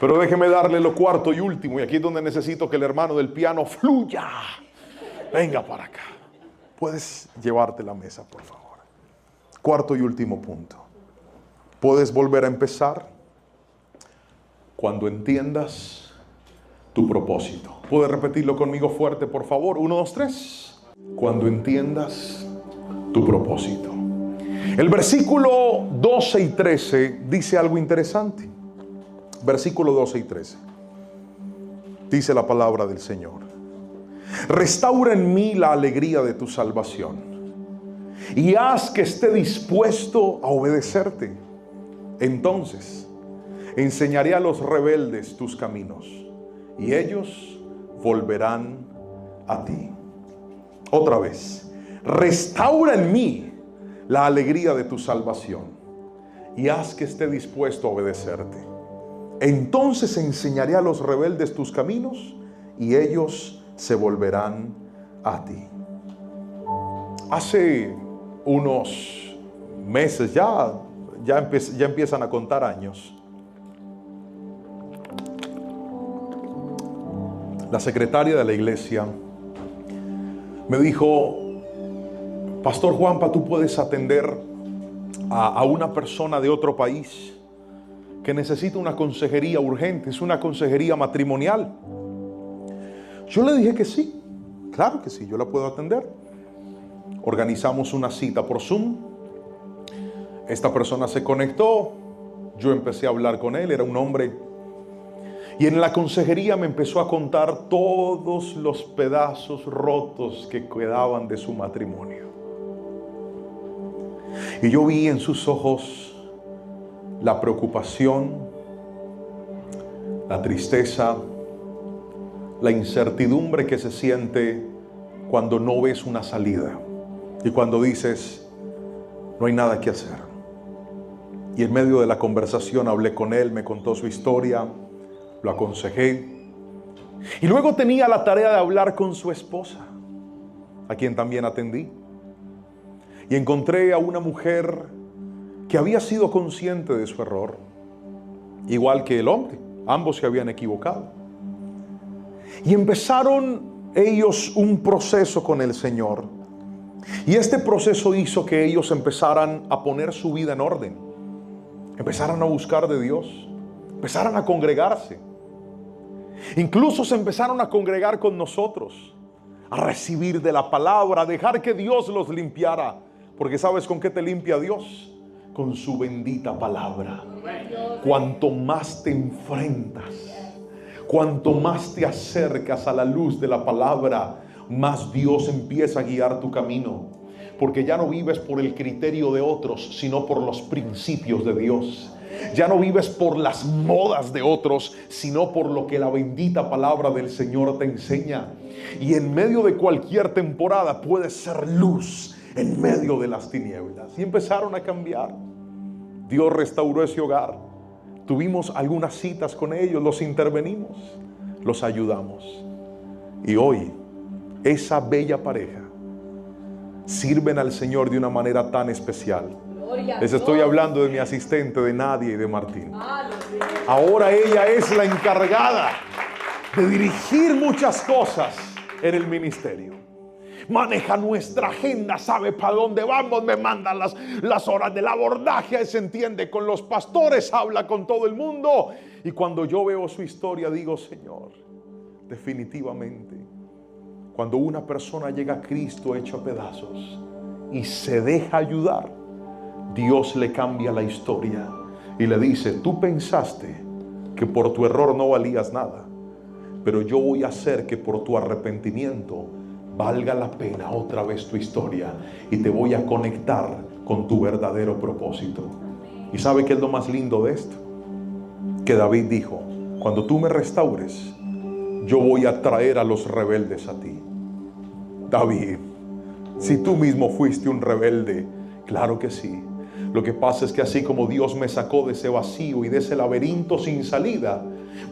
Pero déjeme darle lo cuarto y último, y aquí es donde necesito que el hermano del piano fluya. Venga para acá. Puedes llevarte la mesa, por favor. Cuarto y último punto. Puedes volver a empezar cuando entiendas tu propósito. ¿Puedes repetirlo conmigo fuerte, por favor? 1, 2, 3. Cuando entiendas tu propósito. El versículo 12 y 13 dice algo interesante. Versículo 12 y 13. Dice la palabra del Señor: restaura en mí la alegría de tu salvación y haz que esté dispuesto a obedecerte. Entonces enseñaré a los rebeldes tus caminos y ellos volverán a ti. Otra vez: restaura en mí la alegría de tu salvación y haz que esté dispuesto a obedecerte. Entonces enseñaré a los rebeldes tus caminos y ellos se volverán a ti. Hace unos meses, ya empiezan a contar años, la secretaria de la iglesia me dijo: Pastor Juanpa, tú puedes atender a una persona de otro país que necesita una consejería urgente, es una consejería matrimonial. Yo le dije que sí, claro que sí, yo la puedo atender. Organizamos una cita por Zoom. Esta persona se conectó, yo empecé a hablar con él, era un hombre. Y en la consejería me empezó a contar todos los pedazos rotos que quedaban de su matrimonio. Y yo vi en sus ojos la preocupación, la tristeza, la incertidumbre que se siente cuando no ves una salida y cuando dices, no hay nada que hacer. Y en medio de la conversación hablé con él, me contó su historia, lo aconsejé. Y luego tenía la tarea de hablar con su esposa, a quien también atendí. Y encontré a una mujer que había sido consciente de su error, igual que el hombre. Ambos se habían equivocado. Y empezaron ellos un proceso con el Señor. Y este proceso hizo que ellos empezaran a poner su vida en orden. Empezaran a buscar de Dios. Empezaran a congregarse. Incluso se empezaron a congregar con nosotros, a recibir de la palabra, a dejar que Dios los limpiara. Porque ¿sabes con qué te limpia Dios? Con su bendita palabra. Cuanto más te enfrentas, cuanto más te acercas a la luz de la palabra, más Dios empieza a guiar tu camino. Porque ya no vives por el criterio de otros, sino por los principios de Dios. Ya no vives por las modas de otros, sino por lo que la bendita palabra del Señor te enseña. Y en medio de cualquier temporada puedes ser luz en medio de las tinieblas. Y empezaron a cambiar. Dios restauró ese hogar. Tuvimos algunas citas con ellos, los intervenimos, los ayudamos. Y hoy, esa bella pareja sirven al Señor de una manera tan especial. Les estoy hablando de mi asistente, de Nadia y de Martín. Ahora ella es la encargada de dirigir muchas cosas en el ministerio. Maneja nuestra agenda, sabe para dónde vamos, me manda las horas del abordaje, se entiende con los pastores, habla con todo el mundo. Y cuando yo veo su historia digo, Señor, definitivamente, cuando una persona llega a Cristo hecho a pedazos y se deja ayudar, Dios le cambia la historia y le dice, tú pensaste que por tu error no valías nada, pero yo voy a hacer que por tu arrepentimiento valga la pena otra vez tu historia y te voy a conectar con tu verdadero propósito. ¿Y sabe qué es lo más lindo de esto? Que David dijo, cuando tú me restaures, yo voy a traer a los rebeldes a ti. David, si tú mismo fuiste un rebelde, claro que sí. Lo que pasa es que así como Dios me sacó de ese vacío y de ese laberinto sin salida,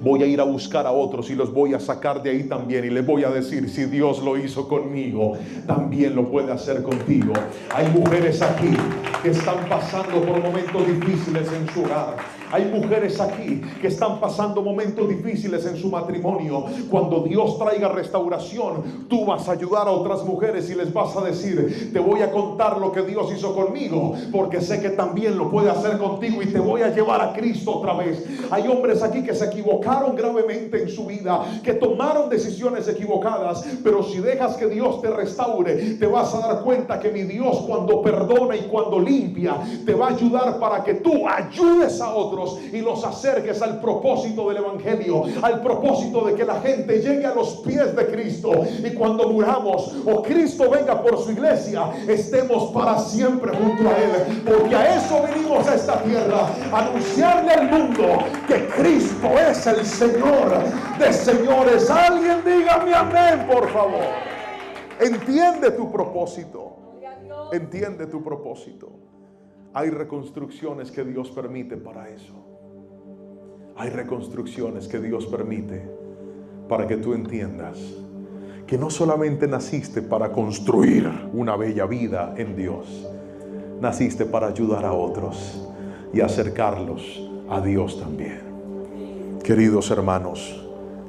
voy a ir a buscar a otros y los voy a sacar de ahí también y les voy a decir, si Dios lo hizo conmigo, también lo puede hacer contigo. Hay mujeres aquí que están pasando por momentos difíciles en su hogar. Hay mujeres aquí que están pasando momentos difíciles en su matrimonio. Cuando Dios traiga restauración, tú vas a ayudar a otras mujeres y les vas a decir, te voy a contar lo que Dios hizo conmigo, porque sé que también lo puede hacer contigo y te voy a llevar a Cristo otra vez. Hay hombres aquí que se equivocaron gravemente en su vida, que tomaron decisiones equivocadas, pero si dejas que Dios te restaure, te vas a dar cuenta que mi Dios, cuando perdona y cuando limpia, te va a ayudar para que tú ayudes a otros y los acerques al propósito del evangelio, al propósito de que la gente llegue a los pies de Cristo y cuando muramos o Cristo venga por su iglesia, estemos para siempre junto a Él, porque a eso venimos a esta tierra, a anunciarle al mundo que Cristo es el Señor de señores. Alguien dígame amén, por favor. Entiende tu propósito. Entiende tu propósito. Hay reconstrucciones que Dios permite para eso. Hay reconstrucciones que Dios permite para que tú entiendas que no solamente naciste para construir una bella vida en Dios, naciste para ayudar a otros y acercarlos a Dios también. Queridos hermanos,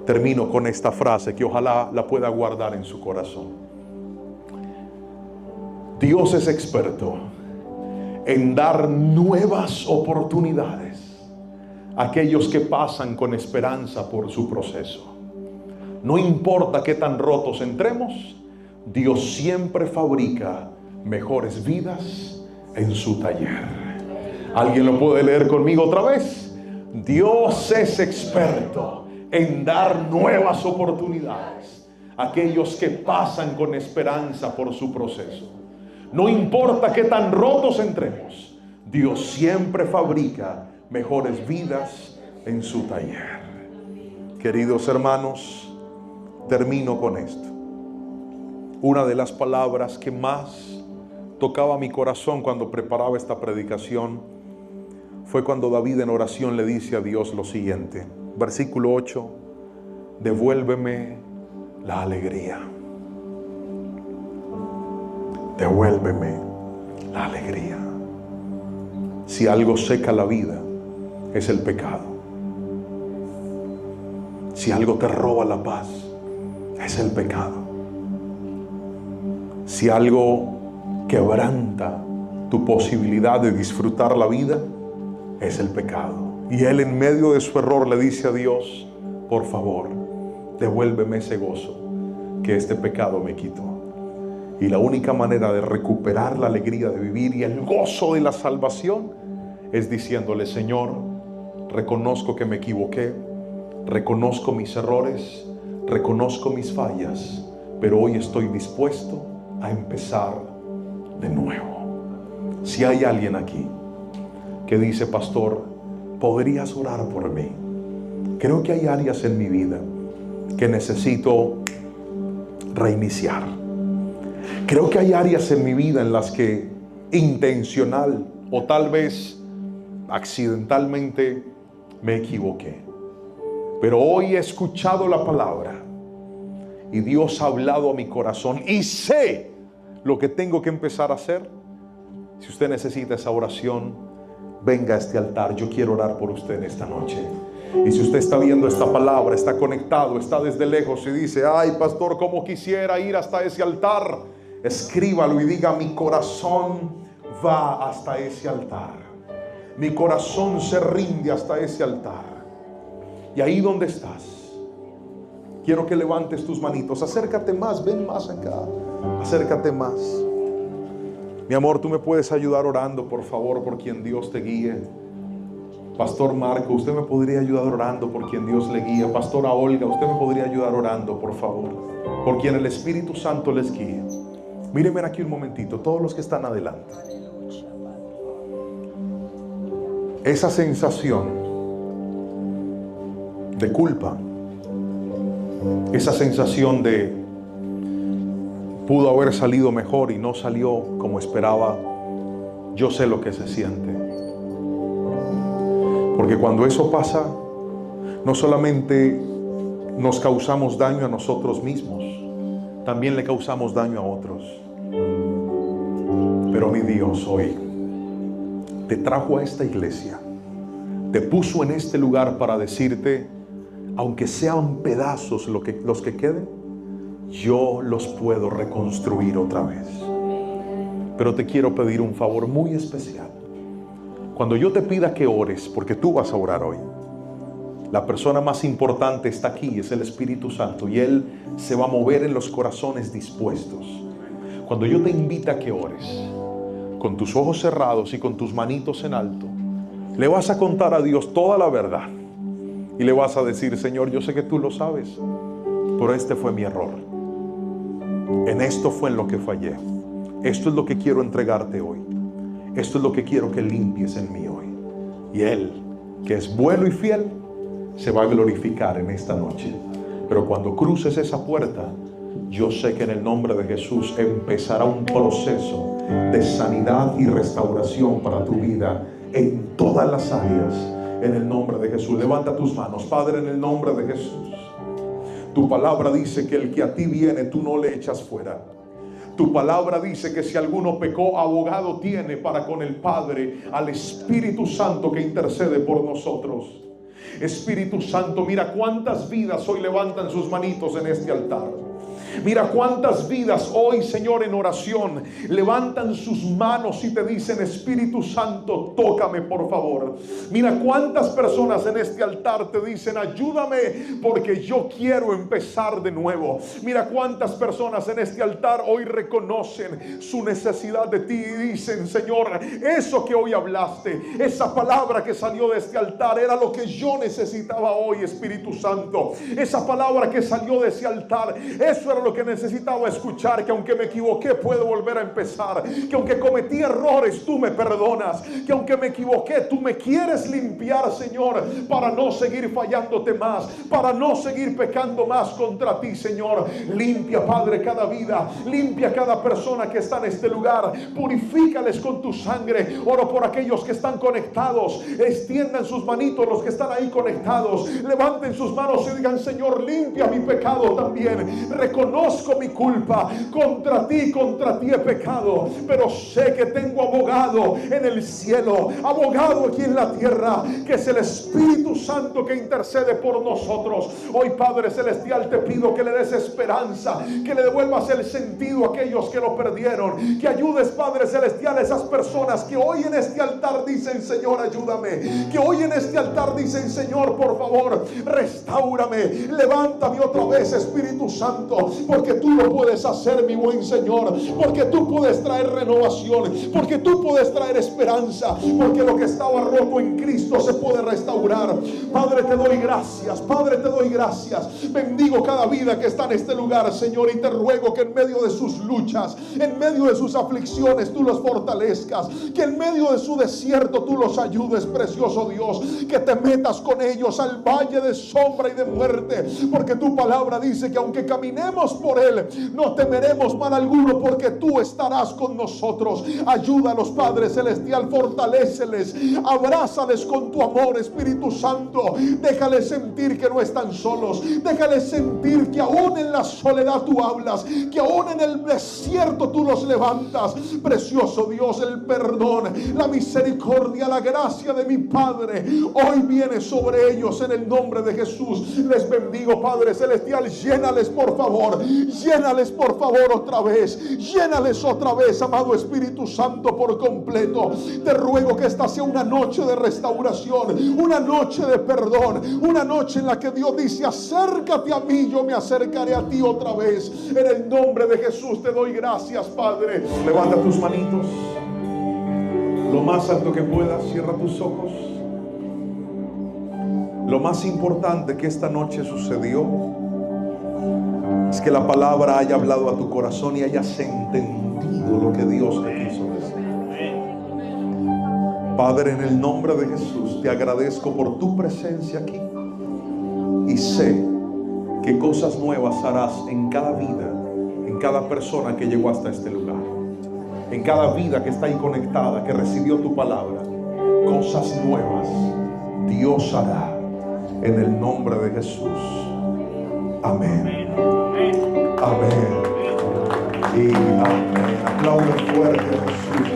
termino con esta frase que ojalá la pueda guardar en su corazón. Dios es experto en dar nuevas oportunidades a aquellos que pasan con esperanza por su proceso. No importa qué tan rotos entremos, Dios siempre fabrica mejores vidas en su taller. ¿Alguien lo puede leer conmigo otra vez? Dios es experto en dar nuevas oportunidades a aquellos que pasan con esperanza por su proceso. No importa qué tan rotos entremos, Dios siempre fabrica mejores vidas en su taller. Queridos hermanos, termino con esto. Una de las palabras que más tocaba mi corazón cuando preparaba esta predicación fue cuando David en oración le dice a Dios lo siguiente. Versículo 8: devuélveme la alegría. Devuélveme la alegría. Si algo seca la vida, es el pecado. Si algo te roba la paz, es el pecado. Si algo quebranta tu posibilidad de disfrutar la vida, es el pecado. Y él, en medio de su error, le dice a Dios: por favor, devuélveme ese gozo que este pecado me quitó. Y la única manera de recuperar la alegría de vivir y el gozo de la salvación es diciéndole: Señor, reconozco que me equivoqué, reconozco mis errores, reconozco mis fallas, pero hoy estoy dispuesto a empezar de nuevo. Si hay alguien aquí que dice: pastor, ¿podrías orar por mí? Creo que hay áreas en mi vida que necesito reiniciar. Creo que hay áreas en mi vida en las que intencional o tal vez accidentalmente me equivoqué. Pero hoy he escuchado la palabra y Dios ha hablado a mi corazón y sé lo que tengo que empezar a hacer. Si usted necesita esa oración, venga a este altar. Yo quiero orar por usted en esta noche. Y si usted está viendo esta palabra, está conectado, está desde lejos y dice: ay, pastor, cómo quisiera ir hasta ese altar, escríbalo y diga: mi corazón va hasta ese altar. Mi corazón se rinde hasta ese altar. Y ahí donde estás, quiero que levantes tus manitos. Acércate más, ven más acá. Acércate más. Mi amor, tú me puedes ayudar orando, por favor, por quien Dios te guíe. Pastor Marco, usted me podría ayudar orando por quien Dios le guía. Pastora Olga, usted me podría ayudar orando, por favor, por quien el Espíritu Santo les guíe. Mírenme aquí un momentito, todos los que están adelante. Esa sensación de culpa, esa sensación de pudo haber salido mejor y no salió como esperaba, yo sé lo que se siente. Porque cuando eso pasa, no solamente nos causamos daño a nosotros mismos, también le causamos daño a otros. Pero mi Dios hoy te trajo a esta iglesia, te puso en este lugar para decirte: aunque sean pedazos los que queden, yo los puedo reconstruir otra vez. Pero te quiero pedir un favor muy especial. Cuando yo te pida que ores, porque tú vas a orar hoy, la persona más importante está aquí, es el Espíritu Santo, y Él se va a mover en los corazones dispuestos. Cuando yo te invite a que ores, con tus ojos cerrados y con tus manitos en alto, le vas a contar a Dios toda la verdad. Y le vas a decir: Señor, yo sé que tú lo sabes, pero este fue mi error. En esto fue en lo que fallé. Esto es lo que quiero entregarte hoy. Esto es lo que quiero que limpies en mí hoy. Y Él, que es bueno y fiel, se va a glorificar en esta noche. Pero cuando cruces esa puerta, yo sé que en el nombre de Jesús empezará un proceso de sanidad y restauración para tu vida en todas las áreas. En el nombre de Jesús, levanta tus manos. Padre, en el nombre de Jesús, tu palabra dice que el que a ti viene, tú no le echas fuera. Tu palabra dice que si alguno pecó, abogado tiene para con el Padre, al Espíritu Santo que intercede por nosotros. Espíritu Santo, mira cuántas vidas hoy levantan sus manitos en este altar. Mira cuántas vidas hoy, Señor, en oración levantan sus manos y te dicen: Espíritu Santo, tócame por favor. Mira cuántas personas en este altar te dicen: ayúdame porque yo quiero empezar de nuevo. Mira cuántas personas en este altar hoy reconocen su necesidad de ti y dicen: Señor, eso que hoy hablaste, esa palabra que salió de este altar era lo que yo necesitaba hoy, Espíritu Santo. Esa palabra que salió de ese altar, eso era lo que necesitaba escuchar, que aunque me equivoqué puedo volver a empezar, que aunque cometí errores tú me perdonas, que aunque me equivoqué tú me quieres limpiar, Señor, para no seguir fallándote más, para no seguir pecando más contra ti, Señor. Limpia, Padre, cada vida, limpia cada persona que está en este lugar, purifícales con tu sangre. Oro por aquellos que están conectados, extiendan sus manitos los que están ahí conectados, levanten sus manos y digan: Señor, limpia mi pecado también. Reconozco mi culpa, contra ti he pecado, pero sé que tengo abogado en el cielo, abogado aquí en la tierra, que es el Espíritu Santo que intercede por nosotros. Hoy, Padre Celestial, te pido que le des esperanza, que le devuelvas el sentido a aquellos que lo perdieron, que ayudes, Padre Celestial, a esas personas que hoy en este altar dicen: Señor, ayúdame, que hoy en este altar dicen: Señor, por favor, restáurame, levántame otra vez, Espíritu Santo, porque tú lo puedes hacer, mi buen Señor, porque tú puedes traer renovación, porque tú puedes traer esperanza, porque lo que estaba roto en Cristo se puede restaurar. Padre, te doy gracias, Padre, te doy gracias. Bendigo cada vida que está en este lugar, Señor, y te ruego que en medio de sus luchas, en medio de sus aflicciones, tú los fortalezcas, que en medio de su desierto tú los ayudes, precioso Dios, que te metas con ellos al valle de sombra y de muerte, porque tu palabra dice que aunque caminemos por él, no temeremos mal alguno, porque tú estarás con nosotros. Ayúdalos, Padre Celestial, fortaléceles, abrázales con tu amor, Espíritu Santo. Déjales sentir que no están solos, déjales sentir que aún en la soledad tú hablas, que aún en el desierto tú los levantas. Precioso Dios, el perdón, la misericordia, la gracia de mi Padre hoy viene sobre ellos en el nombre de Jesús. Les bendigo, Padre Celestial. Llénales por favor otra vez, llénales otra vez, amado Espíritu Santo, por completo. Te ruego que esta sea una noche de restauración, una noche de perdón, una noche en la que Dios dice: acércate a mí, yo me acercaré a ti otra vez. En el nombre de Jesús te doy gracias, Padre. Levanta tus manitos lo más alto que puedas, cierra tus ojos. Lo más importante que esta noche sucedió es que la palabra haya hablado a tu corazón y hayas entendido lo que Dios te quiso decir. Padre, en el nombre de Jesús te agradezco por tu presencia aquí, y sé que cosas nuevas harás en cada vida, en cada persona que llegó hasta este lugar, en cada vida que está ahí conectada, que recibió tu palabra. Cosas nuevas Dios hará en el nombre de Jesús. Amén. Amén. Y amén. Aplaudan fuerte a Jesús.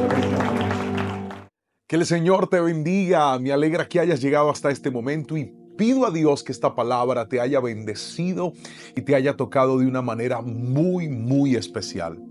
Que el Señor te bendiga. Me alegra que hayas llegado hasta este momento, y pido a Dios que esta palabra te haya bendecido y te haya tocado de una manera muy especial.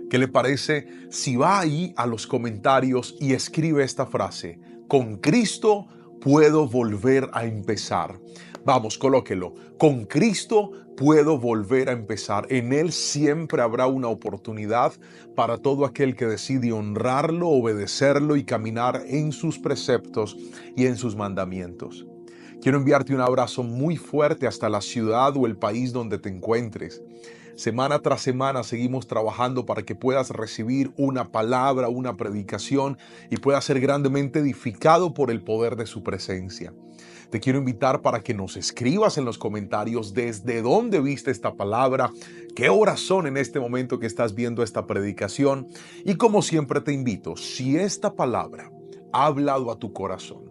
¿Qué le parece si va ahí a los comentarios y escribe esta frase: con Cristo puedo volver a empezar? Vamos, colóquelo. Con Cristo puedo volver a empezar. En Él siempre habrá una oportunidad para todo aquel que decide honrarlo, obedecerlo y caminar en sus preceptos y en sus mandamientos. Quiero enviarte un abrazo muy fuerte hasta la ciudad o el país donde te encuentres. Semana tras semana seguimos trabajando para que puedas recibir una palabra, una predicación, y puedas ser grandemente edificado por el poder de su presencia. Te quiero invitar para que nos escribas en los comentarios desde dónde viste esta palabra, qué horas son en este momento que estás viendo esta predicación. Y como siempre te invito, si esta palabra ha hablado a tu corazón,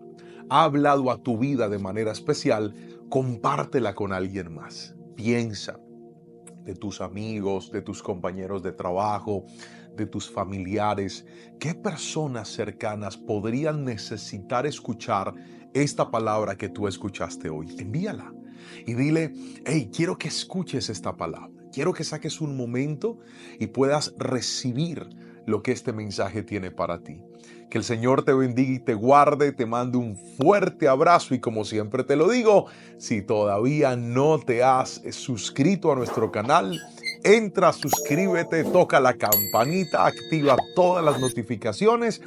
ha hablado a tu vida de manera especial, compártela con alguien más. Piensa de tus amigos, de tus compañeros de trabajo, de tus familiares. ¿Qué personas cercanas podrían necesitar escuchar esta palabra que tú escuchaste hoy? Envíala y dile: hey, quiero que escuches esta palabra. quiero que saques un momento y puedas recibir lo que este mensaje tiene para ti. Que el Señor te bendiga y te guarde, te mando un fuerte abrazo y como siempre te lo digo, si todavía no te has suscrito a nuestro canal, entra, suscríbete, toca la campanita, activa todas las notificaciones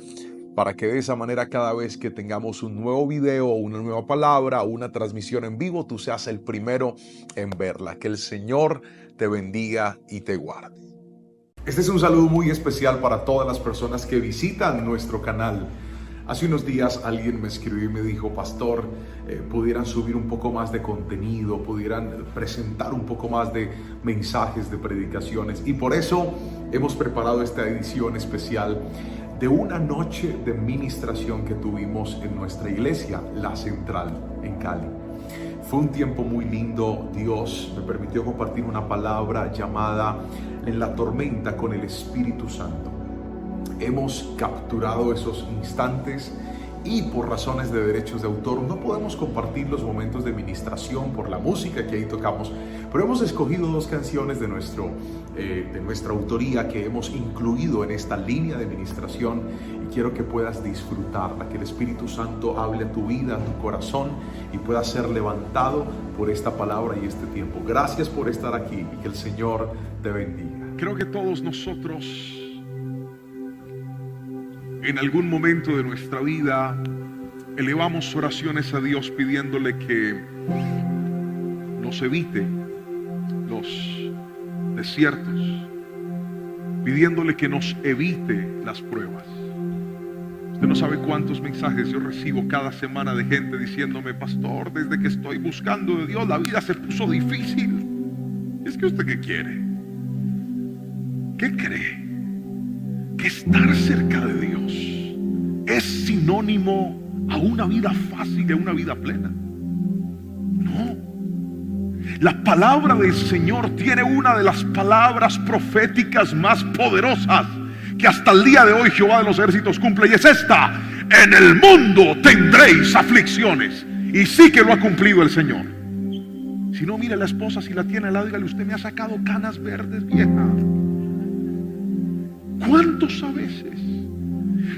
para que de esa manera cada vez que tengamos un nuevo video, una nueva palabra, una transmisión en vivo, tú seas el primero en verla. Que el Señor te bendiga y te guarde. Este es un saludo muy especial para todas las personas que visitan nuestro canal. Hace unos días alguien me escribió y me dijo, pastor, pudieran subir un poco más de contenido, pudieran presentar un poco más de mensajes, de predicaciones. Y por eso hemos preparado esta edición especial de una noche de ministración que tuvimos en nuestra iglesia, La Central, en Cali. Fue un tiempo muy lindo. Dios me permitió compartir una palabra llamada En la tormenta con el Espíritu Santo. Hemos capturado esos instantes y por razones de derechos de autor no podemos compartir los momentos de ministración por la música que ahí tocamos, pero hemos escogido dos canciones de nuestra autoría que hemos incluido en esta línea de ministración y quiero que puedas disfrutarla, que el Espíritu Santo hable a tu vida, a tu corazón y puedas ser levantado por esta palabra y este tiempo. Gracias por estar aquí y que el Señor te bendiga. Creo que todos nosotros en algún momento de nuestra vida elevamos oraciones a Dios pidiéndole que nos evite los desiertos, pidiéndole que nos evite las pruebas. Usted no sabe cuántos mensajes yo recibo cada semana de gente diciéndome, pastor, desde que estoy buscando de Dios la vida se puso difícil. ¿Es que usted qué quiere? ¿Qué cree? Que estar cerca de Dios es sinónimo a una vida fácil y a una vida plena. No. La palabra del Señor tiene una de las palabras proféticas más poderosas que hasta el día de hoy Jehová de los ejércitos cumple, y es esta: en el mundo tendréis aflicciones. Y sí que lo ha cumplido el Señor. Si no, mire a la esposa, si la tiene al lado, dígale, usted me ha sacado canas verdes, vieja. ¿Cuántos a veces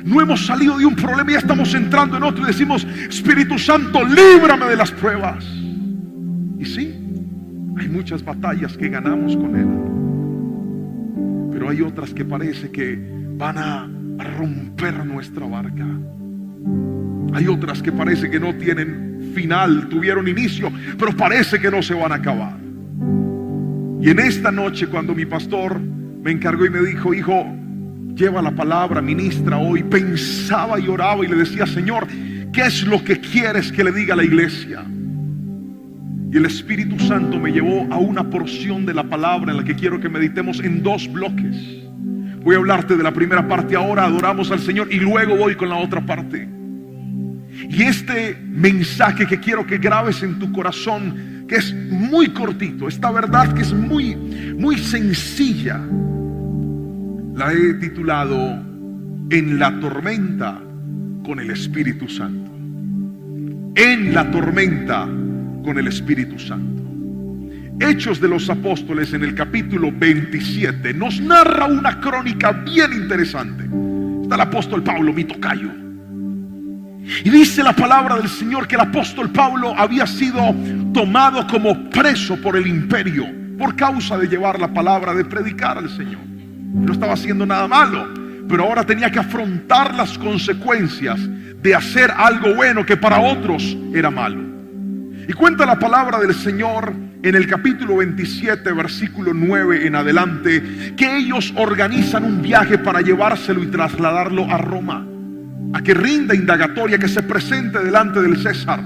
no hemos salido de un problema y ya estamos entrando en otro y decimos, Espíritu Santo, líbrame de las pruebas? Y sí, hay muchas batallas que ganamos con Él, pero hay otras que parece que van a romper nuestra barca. Hay otras que parece que no tienen final, tuvieron inicio, pero parece que no se van a acabar. Y en esta noche, cuando mi pastor me encargó y me dijo, hijo, lleva la palabra, ministra hoy, pensaba y oraba y le decía, Señor, ¿qué es lo que quieres que le diga a la iglesia? Y el Espíritu Santo me llevó a una porción de la palabra en la que quiero que meditemos en dos bloques. Voy a hablarte de la primera parte ahora, adoramos al Señor, y luego voy con la otra parte. Y este mensaje que quiero que grabes en tu corazón, que es muy cortito, esta verdad que es muy, muy sencilla, la he titulado En la tormenta con el Espíritu Santo. En la tormenta con el Espíritu Santo. Hechos de los Apóstoles, en el capítulo 27, nos narra una crónica bien interesante. Está el apóstol Pablo, mi tocayo, y dice la palabra del Señor que el apóstol Pablo había sido tomado como preso por el imperio por causa de llevar la palabra, de predicar al Señor. No estaba haciendo nada malo, pero ahora tenía que afrontar las consecuencias de hacer algo bueno que para otros era malo. Y cuenta la palabra del Señor en el capítulo 27, versículo 9 en adelante, que ellos organizan un viaje para llevárselo y trasladarlo a Roma, a que rinda indagatoria, que se presente delante del César,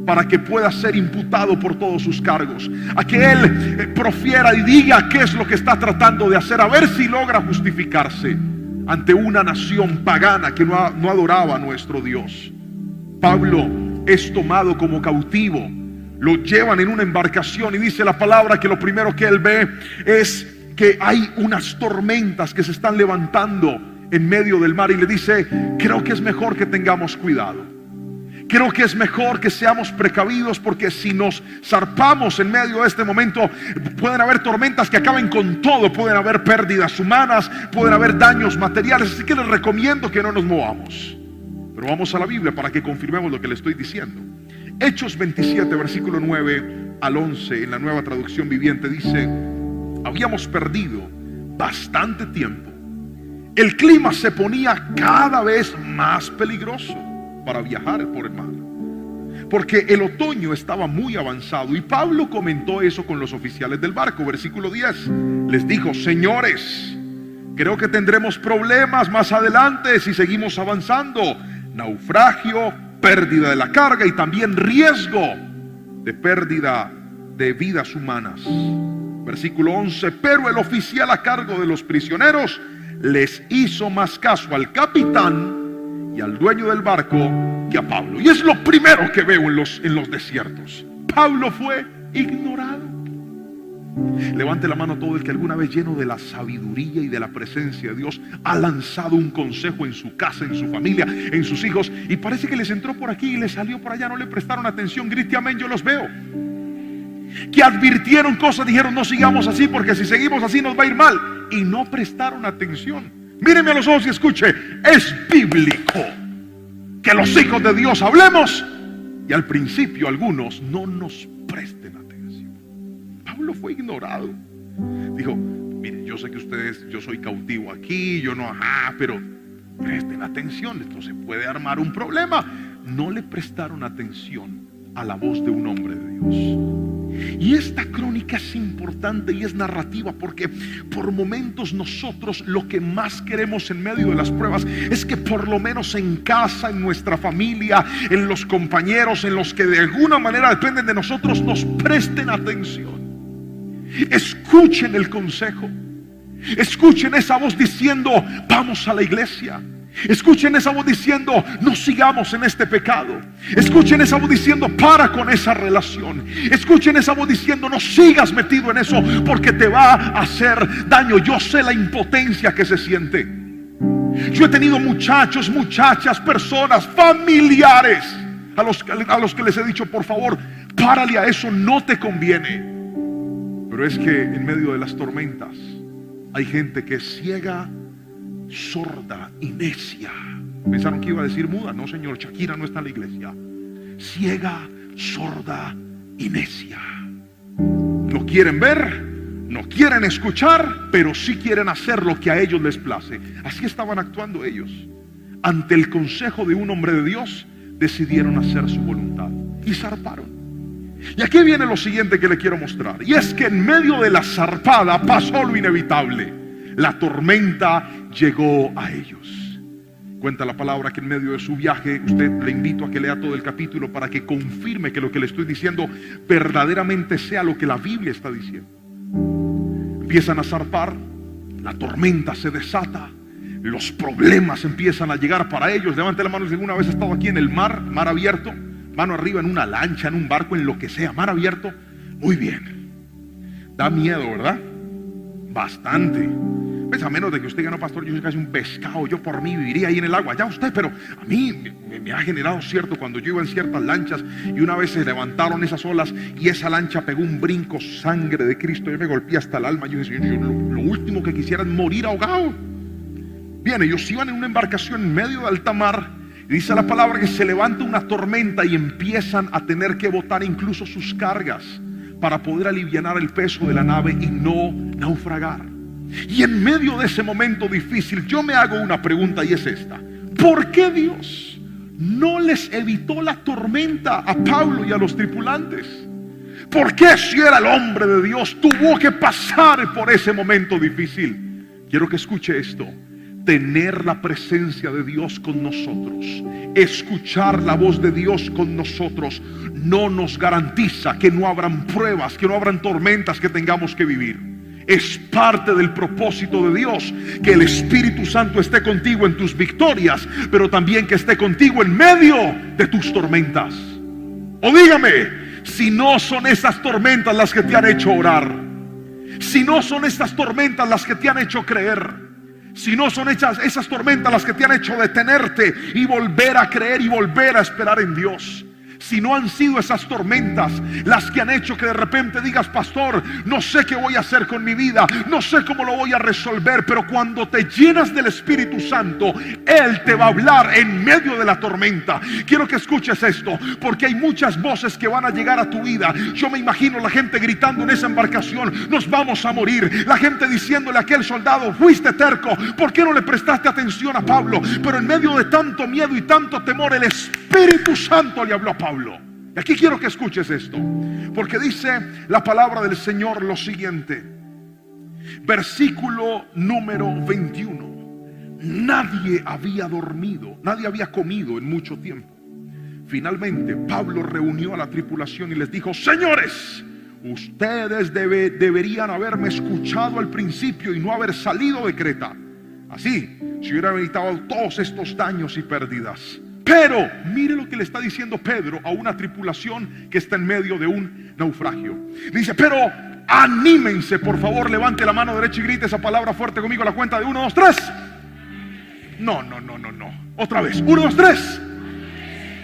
para que pueda ser imputado por todos sus cargos, a que él profiera y diga qué es lo que está tratando de hacer, a ver si logra justificarse ante una nación pagana que no adoraba a nuestro Dios. Pablo es tomado como cautivo, lo llevan en una embarcación y dice la palabra que lo primero que él ve es que hay unas tormentas que se están levantando en medio del mar, y le dice, creo que es mejor que tengamos cuidado. Creo que es mejor que seamos precavidos, porque si nos zarpamos en medio de este momento, pueden haber tormentas que acaben con todo, pueden haber pérdidas humanas, pueden haber daños materiales. Así que les recomiendo que no nos movamos. Pero vamos a la Biblia para que confirmemos lo que le estoy diciendo. Hechos 27, versículo 9 al 11, en la Nueva Traducción Viviente, dice: habíamos perdido bastante tiempo. El clima se ponía cada vez más peligroso para viajar por el mar, porque el otoño estaba muy avanzado. Y Pablo comentó eso con los oficiales del barco. Versículo 10, les dijo: señores, creo que tendremos problemas más adelante si seguimos avanzando. Naufragio, pérdida de la carga y también riesgo de pérdida de vidas humanas. Versículo 11, pero el oficial a cargo de los prisioneros les hizo más caso al capitán y al dueño del barco que a Pablo. Y es lo primero que veo en los desiertos. Pablo fue ignorado. Levante la mano todo el que alguna vez, lleno de la sabiduría y de la presencia de Dios, ha lanzado un consejo en su casa, en su familia, en sus hijos, y parece que les entró por aquí y les salió por allá. No le prestaron atención. Grite amén, yo los veo. Que advirtieron cosas, dijeron: no sigamos así, porque si seguimos así nos va a ir mal, y no prestaron atención. Míreme a los ojos y escuche: es bíblico que los hijos de Dios hablemos y al principio algunos no nos presten atención. Pablo fue ignorado. Dijo: miren, yo sé que ustedes, yo soy cautivo aquí, yo no, pero presten atención, esto se puede armar un problema. No le prestaron atención a la voz de un hombre de Dios. Y esta crónica es importante y es narrativa, porque por momentos nosotros lo que más queremos en medio de las pruebas es que por lo menos en casa, en nuestra familia, en los compañeros, en los que de alguna manera dependen de nosotros, nos presten atención. Escuchen el consejo. Escuchen esa voz diciendo: vamos a la iglesia. Escuchen esa voz diciendo: no sigamos en este pecado. Escuchen esa voz diciendo: para con esa relación. Escuchen esa voz diciendo: no sigas metido en eso, porque te va a hacer daño. Yo sé la impotencia que se siente. Yo he tenido muchachos, muchachas, personas, familiares a los que les he dicho: por favor, párale a eso, no te conviene. Pero es que en medio de las tormentas hay gente que es ciega, sorda y necia. Pensaron que iba a decir muda. No, señor, Shakira no está en la iglesia. Ciega, sorda y necia. No quieren ver, no quieren escuchar, pero sí quieren hacer lo que a ellos les place. Así estaban actuando ellos. Ante el consejo de un hombre de Dios, decidieron hacer su voluntad y zarparon. Y aquí viene lo siguiente que le quiero mostrar, y es que en medio de la zarpada pasó lo inevitable. La tormenta llegó a ellos. Cuenta la palabra que en medio de su viaje, usted, le invito a que lea todo el capítulo para que confirme que lo que le estoy diciendo verdaderamente sea lo que la Biblia está diciendo. Empiezan a zarpar, la tormenta se desata, los problemas empiezan a llegar para ellos. Levante la mano si alguna vez ha estado aquí en el mar abierto, mano arriba, en una lancha, en un barco, en lo que sea, mar abierto. Muy bien. Da miedo, ¿verdad? Bastante. Pues a menos de que usted diga: no, pastor, yo soy casi un pescado, yo por mí viviría ahí en el agua. Ya usted, pero a mí me ha generado cierto, cuando yo iba en ciertas lanchas y una vez se levantaron esas olas y esa lancha pegó un brinco, sangre de Cristo, yo me golpeé hasta el alma. Yo decía: lo último que quisiera es morir ahogado. Bien, ellos iban en una embarcación en medio de alta mar, y dice la palabra que se levanta una tormenta y empiezan a tener que botar incluso sus cargas para poder alivianar el peso de la nave y no naufragar. Y en medio de ese momento difícil, yo me hago una pregunta, y es esta: ¿por qué Dios no les evitó la tormenta a Pablo y a los tripulantes? ¿Por qué, si era el hombre de Dios, tuvo que pasar por ese momento difícil? Quiero que escuche esto: tener la presencia de Dios con nosotros, escuchar la voz de Dios con nosotros, no nos garantiza que no habrán pruebas, que no habrán tormentas que tengamos que vivir. Es parte del propósito de Dios que el Espíritu Santo esté contigo en tus victorias, pero también que esté contigo en medio de tus tormentas. O dígame, si no son esas tormentas las que te han hecho orar, si no son estas tormentas las que te han hecho creer, Si no son esas tormentas las que te han hecho detenerte y volver a creer y volver a esperar en Dios. Si no han sido esas tormentas las que han hecho que de repente digas: pastor, no sé qué voy a hacer con mi vida, no sé cómo lo voy a resolver. Pero cuando te llenas del Espíritu Santo, Él te va a hablar en medio de la tormenta. Quiero que escuches esto, porque hay muchas voces que van a llegar a tu vida. Yo me imagino la gente gritando en esa embarcación: nos vamos a morir. La gente diciéndole a aquel soldado: fuiste terco, ¿por qué no le prestaste atención a Pablo? Pero en medio de tanto miedo y tanto temor, el Espíritu Santo le habló a Pablo. Y aquí quiero que escuches esto, porque dice la palabra del Señor lo siguiente, versículo número 21: nadie había dormido, nadie había comido en mucho tiempo. Finalmente Pablo reunió a la tripulación y les dijo: señores, ustedes deberían haberme escuchado al principio y no haber salido de Creta. Así se hubiera evitado todos estos daños y pérdidas. Pero mire lo que le está diciendo Pedro a una tripulación que está en medio de un naufragio. Dice: pero anímense, por favor, levante la mano derecha y grite esa palabra fuerte conmigo a la cuenta de 1, 2, 3. No. Otra vez, 1, 2, 3.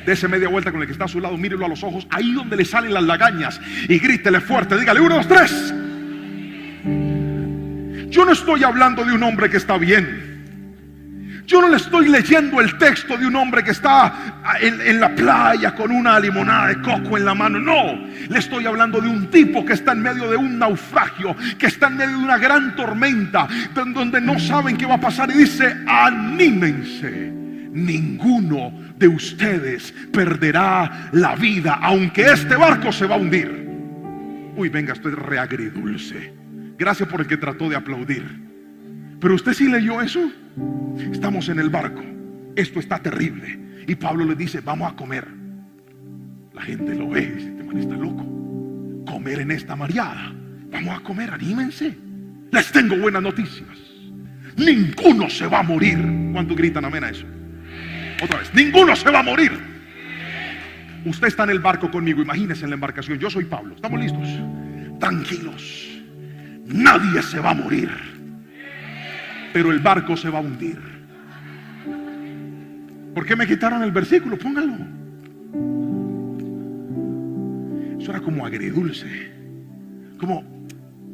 Dese media vuelta con el que está a su lado, mírelo a los ojos, ahí donde le salen las lagañas, y grítele fuerte, dígale: 1, 2, 3. Yo no estoy hablando de un hombre que está bien. Yo no le estoy leyendo el texto de un hombre que está en la playa con una limonada de coco en la mano. No, le estoy hablando de un tipo que está en medio de un naufragio, que está en medio de una gran tormenta, donde no saben qué va a pasar. Y dice: anímense, ninguno de ustedes perderá la vida, aunque este barco se va a hundir. Uy, venga, esto es re agridulce. Gracias por el que trató de aplaudir. Pero usted sí leyó eso. Estamos en el barco, esto está terrible, y Pablo le dice: vamos a comer. La gente lo ve y dice: este man está loco, comer en esta mareada. Vamos a comer, anímense. Les tengo buenas noticias, ninguno se va a morir. ¿Cuántos gritan amén a eso? Otra vez: ninguno se va a morir. Usted está en el barco conmigo, imagínese en la embarcación. Yo soy Pablo, ¿estamos listos? Tranquilos, nadie se va a morir, pero el barco se va a hundir. ¿Por qué me quitaron el versículo? Póngalo. Eso era como agridulce, como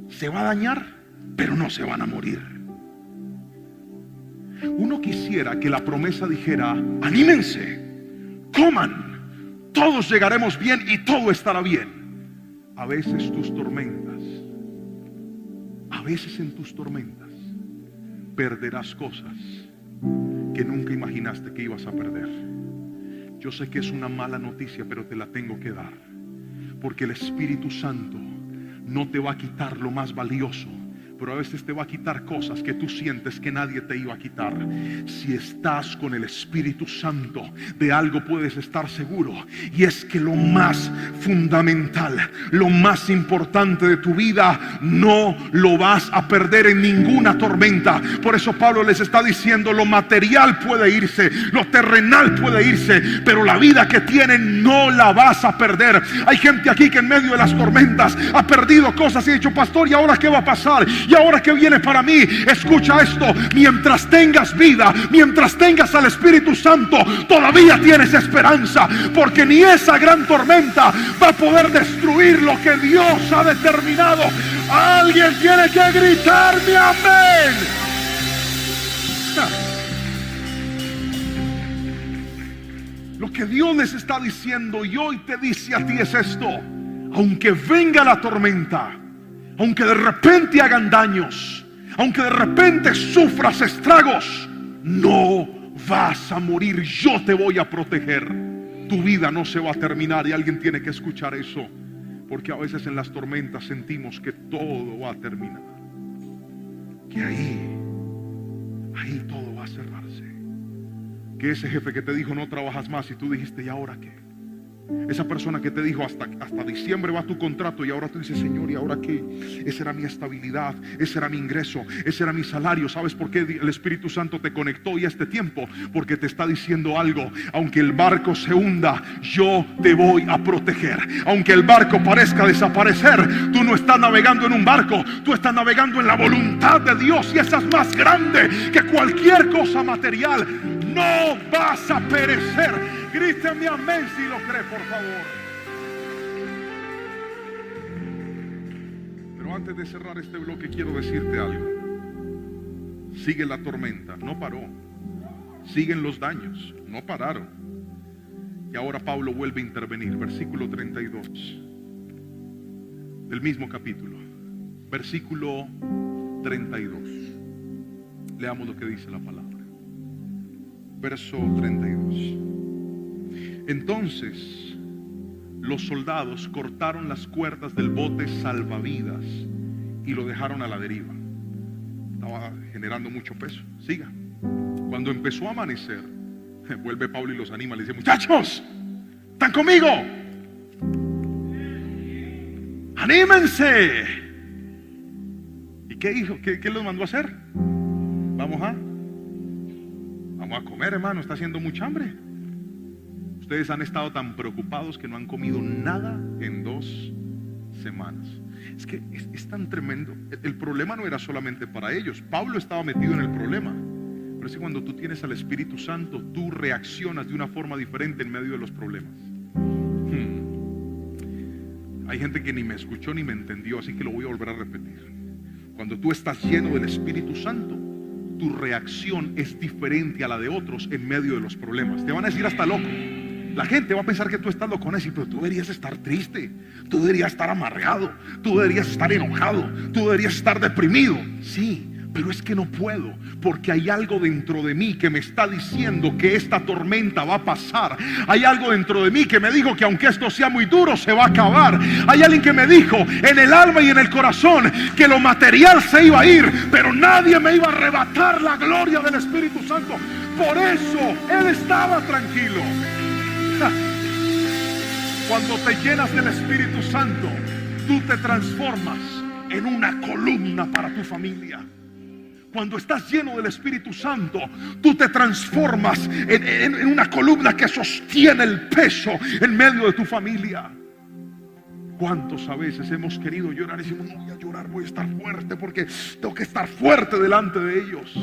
se va a dañar, pero no se van a morir. Uno quisiera que la promesa dijera: anímense, coman, todos llegaremos bien y todo estará bien. A veces tus tormentas, a veces en tus tormentas perderás cosas que nunca imaginaste que ibas a perder. Yo sé que es una mala noticia, pero te la tengo que dar, porque el Espíritu Santo no te va a quitar lo más valioso, pero a veces te va a quitar cosas que tú sientes que nadie te iba a quitar. Si estás con el Espíritu Santo, de algo puedes estar seguro, y es que lo más fundamental, lo más importante de tu vida, no lo vas a perder en ninguna tormenta. Por eso Pablo les está diciendo: lo material puede irse, lo terrenal puede irse, pero la vida que tienen no la vas a perder. Hay gente aquí que en medio de las tormentas ha perdido cosas y ha dicho: pastor, ¿y ahora qué va a pasar? ¿Y ahora qué viene para mí? Escucha esto: mientras tengas vida, mientras tengas al Espíritu Santo, todavía tienes esperanza, porque ni esa gran tormenta va a poder destruir lo que Dios ha determinado. Alguien tiene que gritarme amén. Lo que Dios les está diciendo y hoy te dice a ti es esto: aunque venga la tormenta, aunque de repente hagan daños, aunque de repente sufras estragos, no vas a morir. Yo te voy a proteger. Tu vida no se va a terminar, y alguien tiene que escuchar eso, porque a veces en las tormentas sentimos que todo va a terminar, que ahí todo va a cerrarse, que ese jefe que te dijo no trabajas más y tú dijiste: ¿y ahora qué? Esa persona que te dijo hasta diciembre va tu contrato, y ahora tú dices, Señor, ¿y ahora qué? Esa era mi estabilidad, ese era mi ingreso, ese era mi salario. ¿Sabes por qué el Espíritu Santo te conectó hoy a este tiempo? Porque te está diciendo algo: aunque el barco se hunda, yo te voy a proteger. Aunque el barco parezca desaparecer, tú no estás navegando en un barco, tú estás navegando en la voluntad de Dios, y esa es más grande que cualquier cosa material. No vas a perecer. Grítame amén si lo cree, por favor. Pero antes de cerrar este bloque, quiero decirte algo. Sigue la tormenta, no paró. Siguen los daños, no pararon. Y ahora Pablo vuelve a intervenir. Versículo 32 del mismo capítulo. Versículo 32. Leamos lo que dice la palabra. Verso 32. Entonces los soldados cortaron las cuerdas del bote salvavidas y lo dejaron a la deriva. Estaba generando mucho peso. Siga. Cuando empezó a amanecer, vuelve Pablo y los anima. Le dice: muchachos, ¿están conmigo? ¡Anímense! ¿Y qué hizo? ¿Qué los mandó a hacer? Vamos a comer, hermano. Está haciendo mucha hambre. Ustedes han estado tan preocupados que no han comido nada en 2 semanas. Es que es tan tremendo. El problema no era solamente para ellos. Pablo estaba metido en el problema. Pero es que cuando tú tienes al Espíritu Santo, tú reaccionas de una forma diferente en medio de los problemas. Hay gente que ni me escuchó ni me entendió, así que lo voy a volver a repetir. Cuando tú estás lleno del Espíritu Santo, tu reacción es diferente a la de otros en medio de los problemas. Te van a decir hasta loco. La gente va a pensar que tú estás loco, pero tú deberías estar triste, tú deberías estar amargado, tú deberías estar enojado, tú deberías estar deprimido. Sí, pero es que no puedo, porque hay algo dentro de mí que me está diciendo que esta tormenta va a pasar. Hay algo dentro de mí que me dijo que aunque esto sea muy duro, se va a acabar. Hay alguien que me dijo en el alma y en el corazón que lo material se iba a ir, pero nadie me iba a arrebatar la gloria del Espíritu Santo. Por eso él estaba tranquilo. Cuando te llenas del Espíritu Santo, tú te transformas en una columna para tu familia. Cuando estás lleno del Espíritu Santo, tú te transformas en una columna que sostiene el peso en medio de tu familia. ¿Cuántos a veces hemos querido llorar y decimos: no voy a llorar, voy a estar fuerte porque tengo que estar fuerte delante de ellos?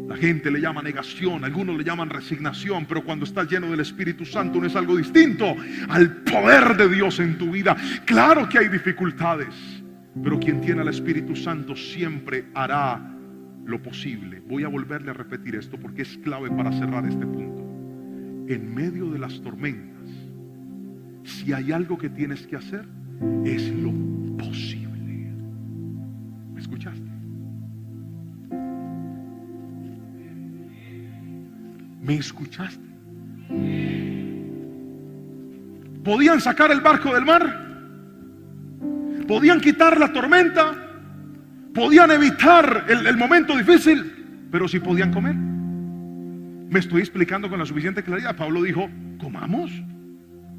La gente le llama negación, algunos le llaman resignación, pero cuando estás lleno del Espíritu Santo no es algo distinto al poder de Dios en tu vida. Claro que hay dificultades, pero quien tiene al Espíritu Santo siempre hará lo posible. Voy a volverle a repetir esto porque es clave para cerrar este punto. En medio de las tormentas, si hay algo que tienes que hacer, es lo posible. ¿Me escuchaste? ¿Me escuchaste? ¿Podían sacar el barco del mar? ¿Podían quitar la tormenta? ¿Podían evitar el momento difícil? Pero si podían comer. ¿Me estoy explicando con la suficiente claridad? Pablo dijo: comamos.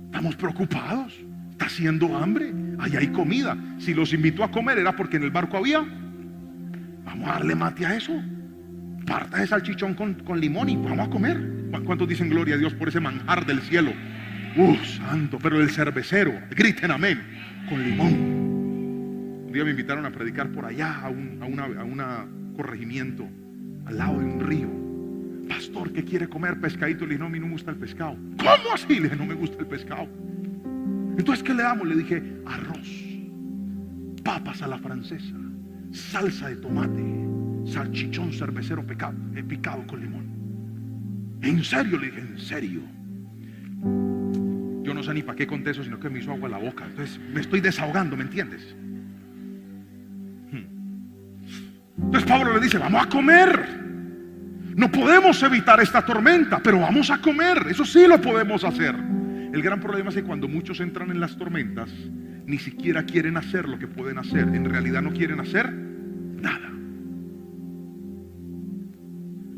Estamos preocupados. Está haciendo hambre. Allá hay comida. Si los invitó a comer era porque en el barco había. Vamos a darle mate a eso. Parta de salchichón con limón y vamos a comer. ¿Cuántos dicen gloria a Dios por ese manjar del cielo? Santo, pero el cervecero, griten amén, con limón. Un día me invitaron a predicar por allá a un corregimiento al lado de un río. Pastor, ¿qué quiere comer? Pescadito. Le dije: no, a mí no me gusta el pescado. ¿Cómo así? Le dije: no me gusta el pescado. Entonces, ¿qué le damos? Le dije: arroz, papas a la francesa, salsa de tomate, salchichón cervecero picado con limón. ¿En serio? Le dije: en serio. Yo no sé ni para qué conté eso, sino que me hizo agua en la boca. Entonces me estoy desahogando, ¿me entiendes? Entonces Pablo le dice: vamos a comer. No podemos evitar esta tormenta, pero vamos a comer. Eso sí lo podemos hacer. El gran problema es que cuando muchos entran en las tormentas, ni siquiera quieren hacer lo que pueden hacer. En realidad no quieren hacer nada.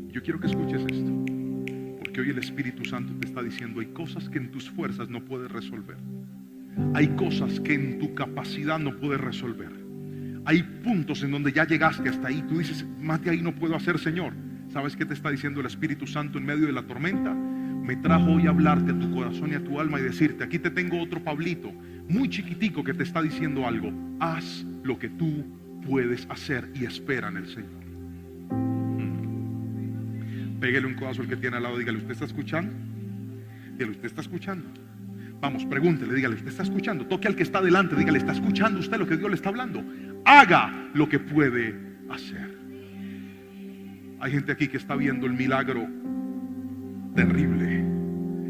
Yo quiero que escuches esto, Porque hoy el Espíritu Santo te está diciendo: hay cosas que en tus fuerzas no puedes resolver. Hay cosas que en tu capacidad no puedes resolver. Hay puntos en donde ya llegaste hasta ahí. Tú dices: más de ahí no puedo hacer, Señor. ¿Sabes qué te está diciendo el Espíritu Santo en medio de la tormenta? Me trajo hoy a hablarte a tu corazón y a tu alma y decirte: aquí te tengo otro Pablito, muy chiquitico, que te está diciendo algo. Haz lo que tú puedes hacer y espera en el Señor. Pégale un codazo al que tiene al lado, dígale: ¿usted está escuchando? Dígale: ¿usted está escuchando? Vamos, pregúntele, dígale: ¿usted está escuchando? Toque al que está delante, dígale: ¿está escuchando usted lo que Dios le está hablando? Haga lo que puede hacer. Hay gente aquí que está viendo el milagro terrible,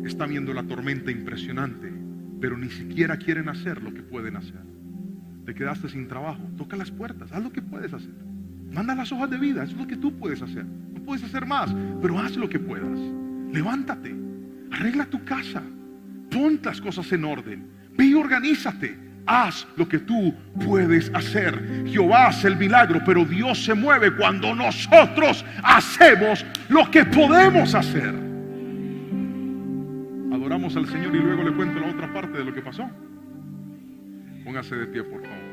está viendo la tormenta impresionante, pero ni siquiera quieren hacer lo que pueden hacer. Te quedaste sin trabajo, toca las puertas, haz lo que puedes hacer. Manda las hojas de vida, eso es lo que tú puedes hacer. No puedes hacer más, pero haz lo que puedas. Levántate, arregla tu casa, pon las cosas en orden, ve y organízate. Haz lo que tú puedes hacer. Jehová hace el milagro, pero Dios se mueve cuando nosotros hacemos lo que podemos hacer. Adoramos al Señor y luego le cuento la otra parte de lo que pasó. Póngase de pie, por favor.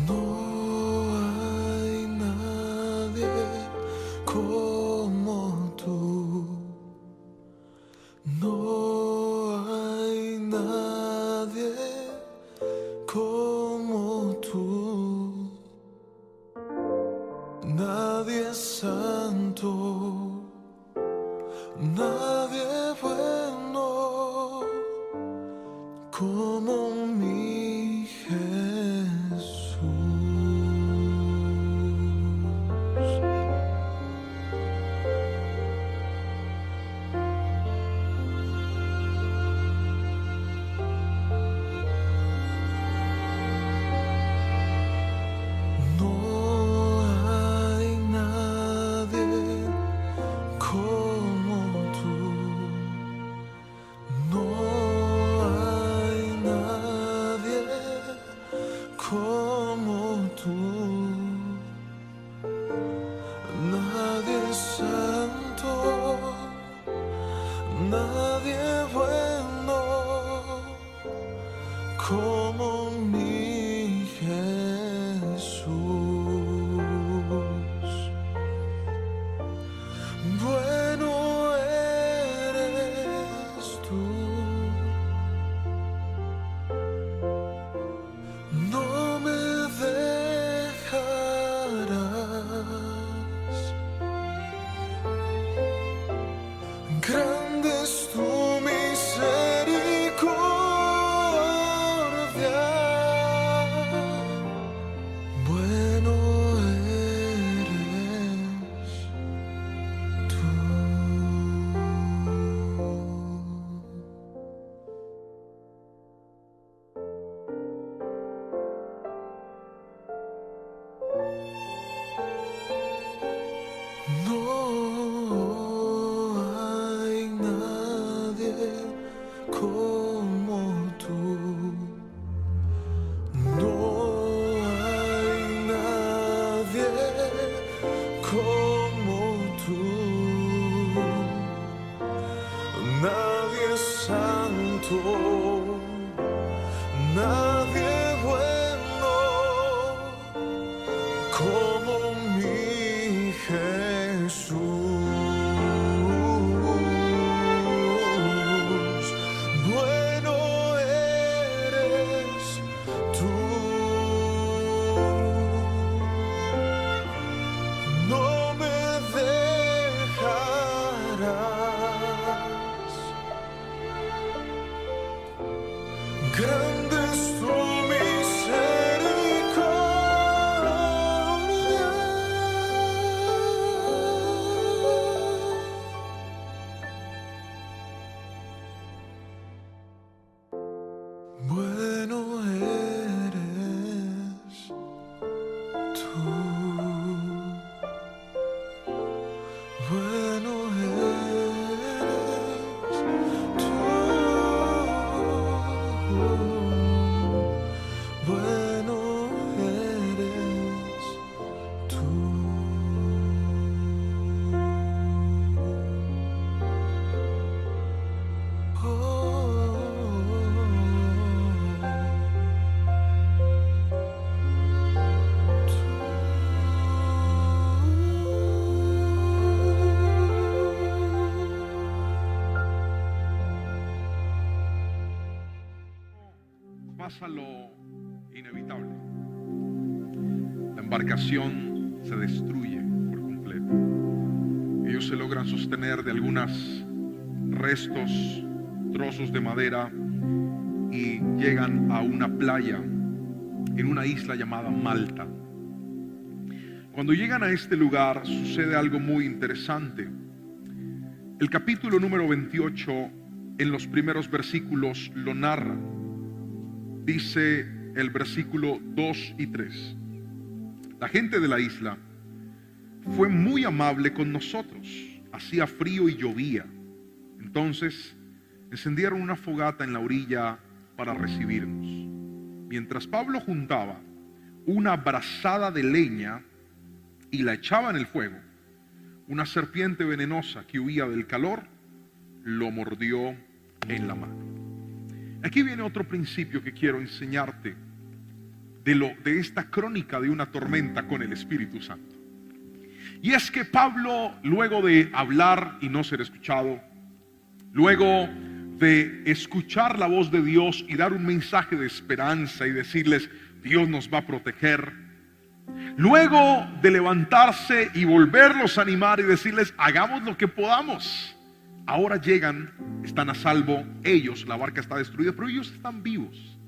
No hay nadie como tú. No hay nadie como tú. Nadie es santo, nadie bueno como mi Jesús. No hay nadie como tú. No hay nadie como tú. Nadie es santo, nadie bueno como mi Jesús. Bueno eres tú, no me dejarás. Grande es tu misericordia, bueno eres tú. No hay nadie como tú. No hay nadie como tú. Nadie es santo, nadie bueno como mi Jesús. Bueno eres tú, no me dejarás. Grande es pasa lo inevitable. La embarcación se destruye por completo. Ellos se logran sostener de algunos restos, trozos de madera, y llegan a una playa en una isla llamada Malta. Cuando llegan a este lugar sucede algo muy interesante. El capítulo número 28, en los primeros versículos, lo narra. Dice el versículo 2 y 3: la gente de la isla fue muy amable con nosotros. Hacía frío y llovía. Entonces encendieron una fogata en la orilla para recibirnos. Mientras Pablo juntaba una brazada de leña y la echaba en el fuego, una serpiente venenosa que huía del calor lo mordió en la mano. Aquí viene otro principio que quiero enseñarte de esta crónica de una tormenta con el Espíritu Santo. Y es que Pablo, luego de hablar y no ser escuchado, luego de escuchar la voz de Dios y dar un mensaje de esperanza y decirles: Dios nos va a proteger, luego de levantarse y volverlos a animar y decirles: hagamos lo que podamos, ahora llegan, están a salvo. Ellos, la barca está destruida, pero ellos están vivos.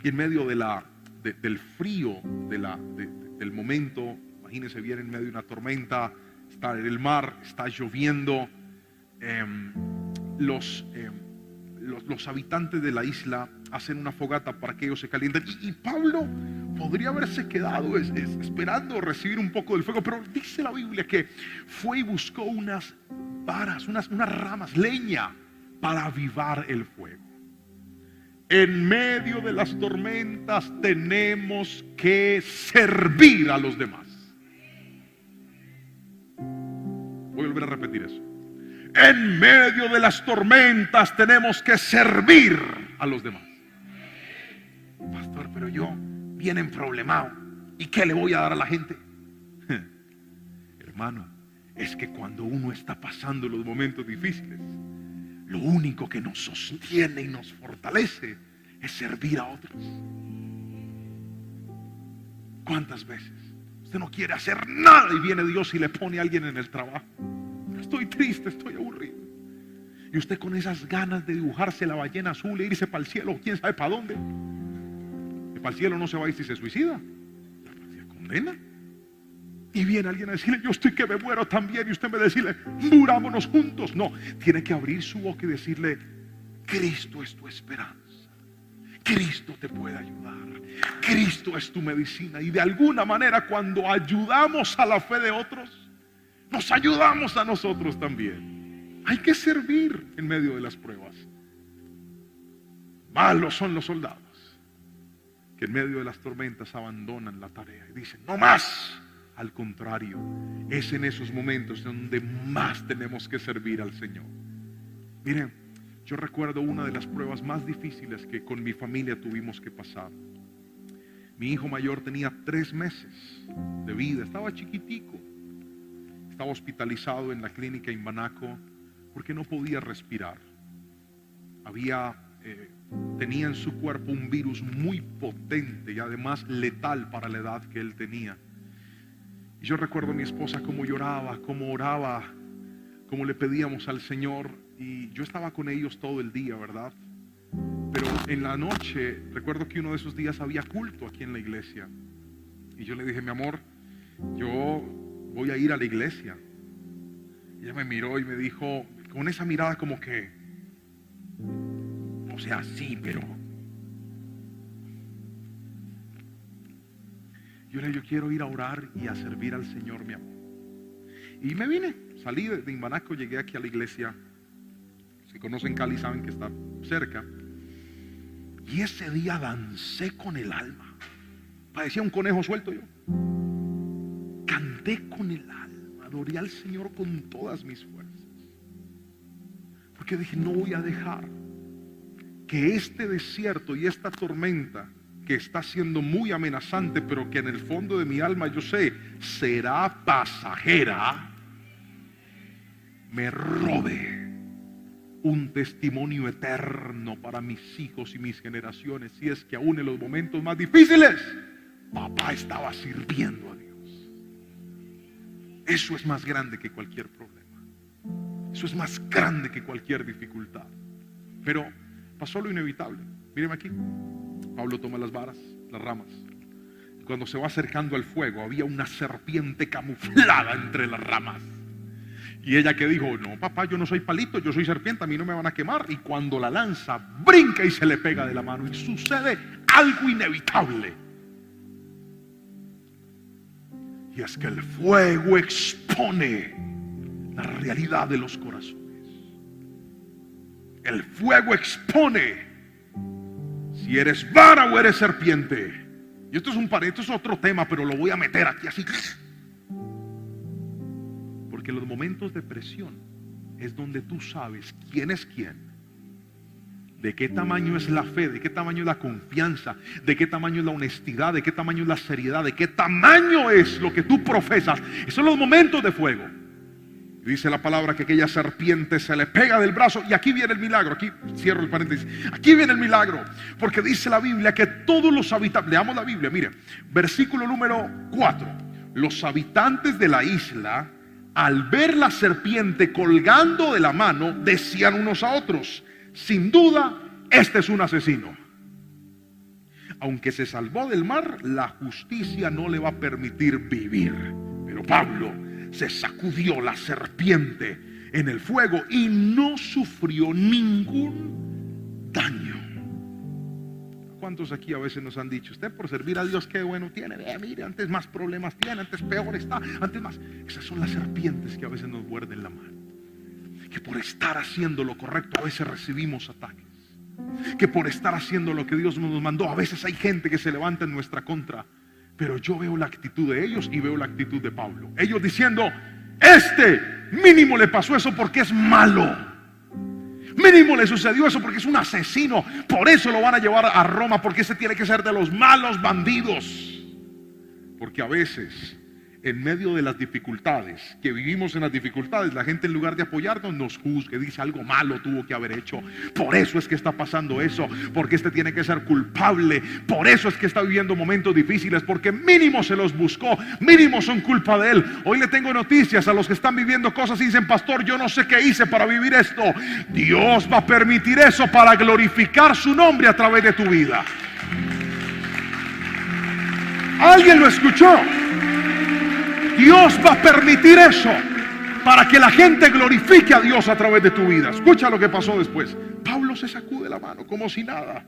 Y en medio del frío del momento, imagínense, viene en medio de una tormenta, está en el mar, está lloviendo. Los habitantes de la isla hacen una fogata para que ellos se calienten, y Pablo podría haberse quedado esperando recibir un poco del fuego, pero dice la Biblia que fue y buscó unas varas, unas ramas, leña, para avivar el fuego. En medio de las tormentas tenemos que servir a los demás. Voy a volver a repetir eso. En medio de las tormentas tenemos que servir a los demás. Pastor, pero yo bien emproblemado, ¿y qué le voy a dar a la gente? Hermano, es que cuando uno está pasando los momentos difíciles, lo único que nos sostiene y nos fortalece es servir a otros. ¿Cuántas veces usted no quiere hacer nada y viene Dios y le pone a alguien en el trabajo? Estoy triste, estoy aburrido. Y usted con esas ganas de dibujarse la ballena azul e irse para el cielo, quién sabe para dónde. Que para el cielo no se va a ir si se suicida, se condena. Y viene alguien a decirle: yo estoy que me muero también. Y usted me decirle: murámonos juntos. No, tiene que abrir su boca y decirle: Cristo es tu esperanza, Cristo te puede ayudar, Cristo es tu medicina. Y de alguna manera, cuando ayudamos a la fe de otros, nos ayudamos a nosotros también. Hay que servir en medio de las pruebas. Malos son los soldados que en medio de las tormentas abandonan la tarea y dicen: no más. Al contrario, es en esos momentos donde más tenemos que servir al Señor. Miren, yo recuerdo una de las pruebas más difíciles que con mi familia tuvimos que pasar. Mi hijo mayor tenía 3 meses de vida, estaba chiquitico. Estaba hospitalizado en la clínica en Banaco porque no podía respirar. Tenía en su cuerpo un virus muy potente y además letal para la edad que él tenía. Y yo recuerdo a mi esposa cómo lloraba, cómo oraba, cómo le pedíamos al Señor. Y yo estaba con ellos todo el día, ¿verdad? Pero en la noche, recuerdo que uno de esos días había culto aquí en la iglesia. Y yo le dije: mi amor, yo voy a ir a la iglesia. Y ella me miró y me dijo con esa mirada como que, o sea, sí, pero yo le dije: yo quiero ir a orar y a servir al Señor, mi amor. Y me vine, salí de Imbanaco, llegué aquí a la iglesia. Si conocen Cali saben que está cerca. Y ese día dancé con el alma. Parecía un conejo suelto yo. Canté con el alma, adoré al Señor con todas mis fuerzas. Porque dije: no voy a dejar que este desierto y esta tormenta, que está siendo muy amenazante, pero que en el fondo de mi alma yo sé será pasajera, me robe un testimonio eterno para mis hijos y mis generaciones. Si es que aún en los momentos más difíciles, papá estaba sirviendo a Dios. Eso es más grande que cualquier problema. Eso es más grande que cualquier dificultad. Pero pasó lo inevitable. Mírenme aquí. Pablo toma las varas, las ramas. Y cuando se va acercando al fuego, había una serpiente camuflada entre las ramas. Y ella que dijo: no, papá, yo no soy palito, yo soy serpiente, a mí no me van a quemar. Y cuando la lanza, brinca y se le pega de la mano. Y sucede algo inevitable. Y es que el fuego expone la realidad de los corazones. El fuego expone si eres vara o eres serpiente. Y esto es otro tema, pero lo voy a meter aquí así. Porque en los momentos de presión es donde tú sabes quién es quién, de qué tamaño es la fe, de qué tamaño es la confianza, de qué tamaño es la honestidad, de qué tamaño es la seriedad, de qué tamaño es lo que tú profesas. Esos son los momentos de fuego. Dice la palabra que aquella serpiente se le pega del brazo. Y aquí viene el milagro. Aquí cierro el paréntesis. Aquí viene el milagro. Porque dice la Biblia que todos los habitantes, leamos la Biblia, mire, versículo número 4. Los habitantes de la isla, al ver la serpiente colgando de la mano, decían unos a otros: sin duda, este es un asesino. Aunque se salvó del mar, la justicia no le va a permitir vivir. Pero Pablo se sacudió la serpiente en el fuego y no sufrió ningún daño. ¿Cuántos aquí a veces nos han dicho: usted por servir a Dios qué bueno tiene? Mire, antes más problemas tiene, antes peor está, antes más. Esas son las serpientes que a veces nos muerden la mano. Que por estar haciendo lo correcto a veces recibimos ataques. Que por estar haciendo lo que Dios nos mandó, a veces hay gente que se levanta en nuestra contra. Pero yo veo la actitud de ellos y veo la actitud de Pablo. Ellos diciendo: mínimo le pasó eso porque es malo. Mínimo le sucedió eso porque es un asesino. Por eso lo van a llevar a Roma, porque ese tiene que ser de los malos bandidos. Porque a veces, en medio de las dificultades, que vivimos en las dificultades, la gente en lugar de apoyarnos nos juzga, dice: algo malo tuvo que haber hecho, por eso es que está pasando eso, porque este tiene que ser culpable, por eso es que está viviendo momentos difíciles, porque mínimo se los buscó, mínimo son culpa de él. Hoy le tengo noticias a los que están viviendo cosas y dicen: pastor, yo no sé qué hice para vivir esto. Dios va a permitir eso para glorificar su nombre a través de tu vida. ¿Alguien lo escuchó? Dios va a permitir eso para que la gente glorifique a Dios a través de tu vida. Escucha lo que pasó después. Pablo se sacude la mano como si nada.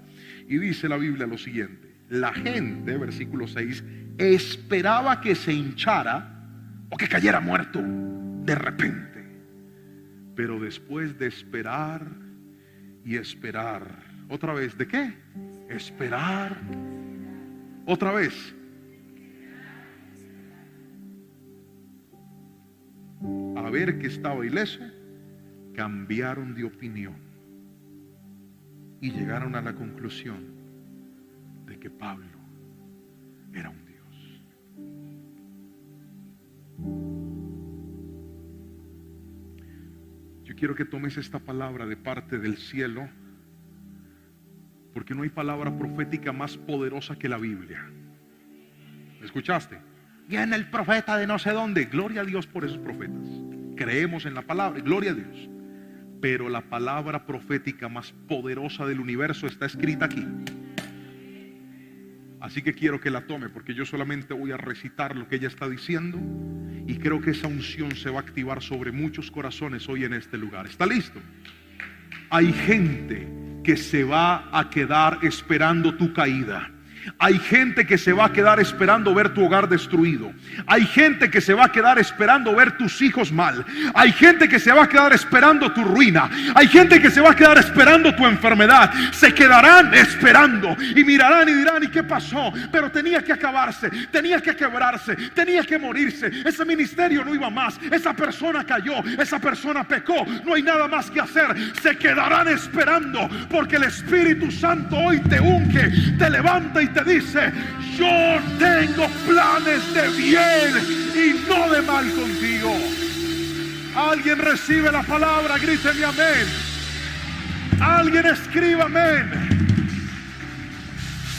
Y dice la Biblia lo siguiente: la gente, versículo 6, esperaba que se hinchara o que cayera muerto de repente. Pero después de esperar y esperar, otra vez, ¿de qué? Esperar. Otra vez. A ver que estaba ileso, cambiaron de opinión y llegaron a la conclusión de que Pablo era un Dios. Yo quiero que tomes esta palabra de parte del cielo, porque no hay palabra profética más poderosa que la Biblia. ¿Me escuchaste? Viene el profeta de no sé dónde. Gloria a Dios por esos profetas. Creemos en la palabra, gloria a Dios. Pero la palabra profética más poderosa del universo está escrita aquí. Así que quiero que la tome, porque yo solamente voy a recitar lo que ella está diciendo. Y creo que esa unción se va a activar sobre muchos corazones hoy en este lugar. ¿Está listo? Hay gente que se va a quedar esperando tu caída. Hay gente que se va a quedar esperando ver tu hogar destruido. Hay gente que se va a quedar esperando ver tus hijos mal. Hay gente que se va a quedar esperando tu ruina. Hay gente que se va a quedar esperando tu enfermedad. Se quedarán esperando y mirarán y dirán: ¿y qué pasó? Pero tenía que acabarse, tenía que quebrarse, tenía que morirse. Ese ministerio no iba más. Esa persona cayó, esa persona pecó. No hay nada más que hacer. Se quedarán esperando, porque el Espíritu Santo hoy te unge, te levanta y te dice: yo tengo planes de bien y no de mal contigo. Alguien recibe la palabra, gríteme amén. Alguien escriba amén.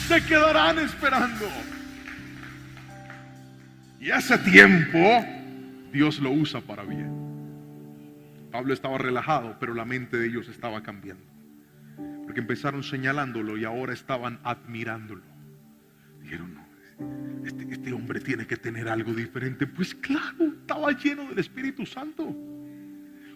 Se quedarán esperando. Y ese tiempo Dios lo usa para bien. Pablo estaba relajado, pero la mente de ellos estaba cambiando. Porque empezaron señalándolo y ahora estaban admirándolo. Dijeron, no, este hombre tiene que tener algo diferente. Pues claro, estaba lleno del Espíritu Santo.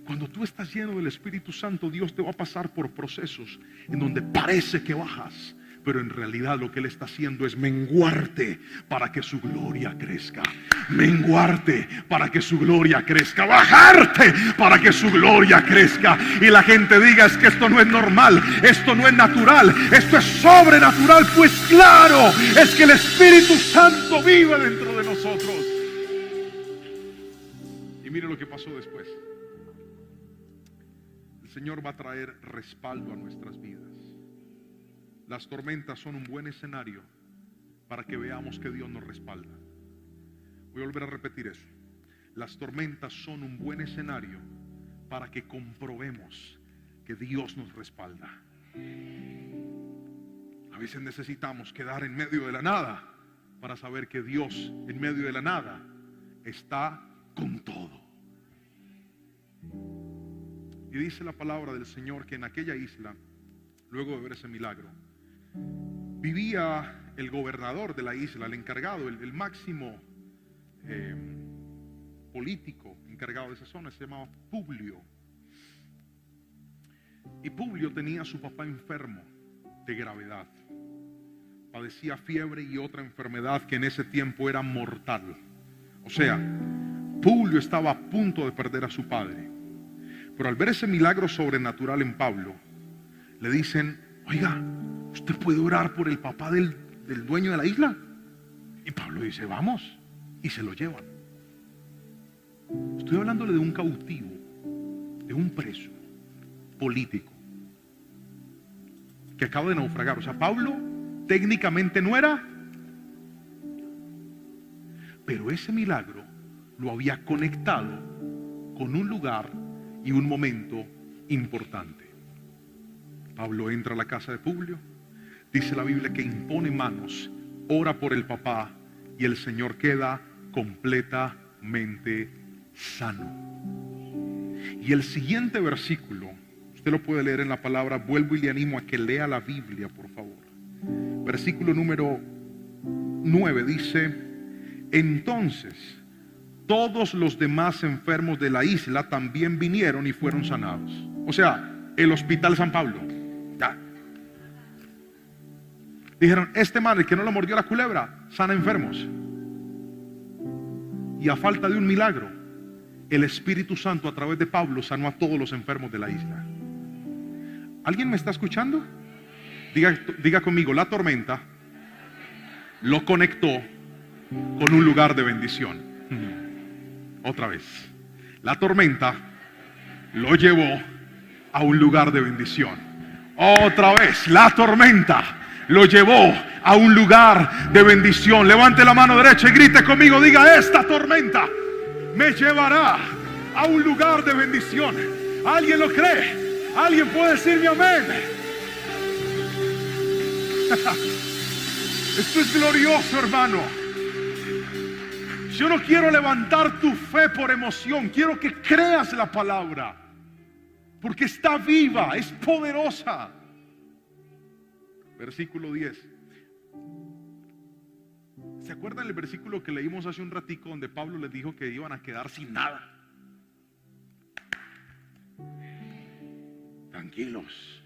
Cuando tú estás lleno del Espíritu Santo, Dios te va a pasar por procesos en donde parece que bajas, pero en realidad lo que Él está haciendo es menguarte para que su gloria crezca. Menguarte para que su gloria crezca. Bajarte para que su gloria crezca. Y la gente diga, es que esto no es normal, esto no es natural, esto es sobrenatural. Pues claro, es que el Espíritu Santo vive dentro de nosotros. Y mire lo que pasó después. El Señor va a traer respaldo a nuestras vidas. Las tormentas son un buen escenario para que veamos que Dios nos respalda. Voy a volver a repetir eso. Las tormentas son un buen escenario para que comprobemos que Dios nos respalda. A veces necesitamos quedar en medio de la nada para saber que Dios en medio de la nada está con todo. Y dice la palabra del Señor que en aquella isla, luego de ver ese milagro, vivía el gobernador de la isla, el encargado, el máximo político encargado de esa zona. Se llamaba Publio. Y Publio tenía a su papá enfermo de gravedad. Padecía fiebre y otra enfermedad que en ese tiempo era mortal. O sea, Publio estaba a punto de perder a su padre. Pero al ver ese milagro sobrenatural en Pablo, le dicen, oiga, ¿usted puede orar por el papá del dueño de la isla? Y Pablo dice, vamos. Y se lo llevan. Estoy hablándole de un cautivo, de un preso político que acaba de naufragar. O sea, Pablo técnicamente no era, pero ese milagro lo había conectado con un lugar y un momento importante. Pablo entra a la casa de Publio. Dice la Biblia que impone manos, ora por el papá y el Señor queda completamente sano. Y el siguiente versículo, usted lo puede leer en la palabra. Vuelvo y le animo a que lea la Biblia, por favor. Versículo número 9 dice, entonces todos los demás enfermos de la isla también vinieron y fueron sanados. O sea, el hospital San Pablo. Ya. Dijeron, este man, el que no lo mordió la culebra, sana enfermos. Y a falta de un milagro, el Espíritu Santo a través de Pablo sanó a todos los enfermos de la isla. ¿Alguien me está escuchando? Diga conmigo, la tormenta lo conectó con un lugar de bendición. Otra vez, la tormenta lo llevó a un lugar de bendición. Otra vez, la tormenta lo llevó a un lugar de bendición. Levante la mano derecha y grite conmigo, diga, esta tormenta me llevará a un lugar de bendición. ¿Alguien lo cree? ¿Alguien puede decirme amén? Esto es glorioso, hermano. Yo no quiero levantar tu fe por emoción, quiero que creas la palabra, porque está viva, es poderosa. Versículo 10. ¿Se acuerdan el versículo que leímos hace un ratico donde Pablo les dijo que iban a quedar sin nada? Tranquilos,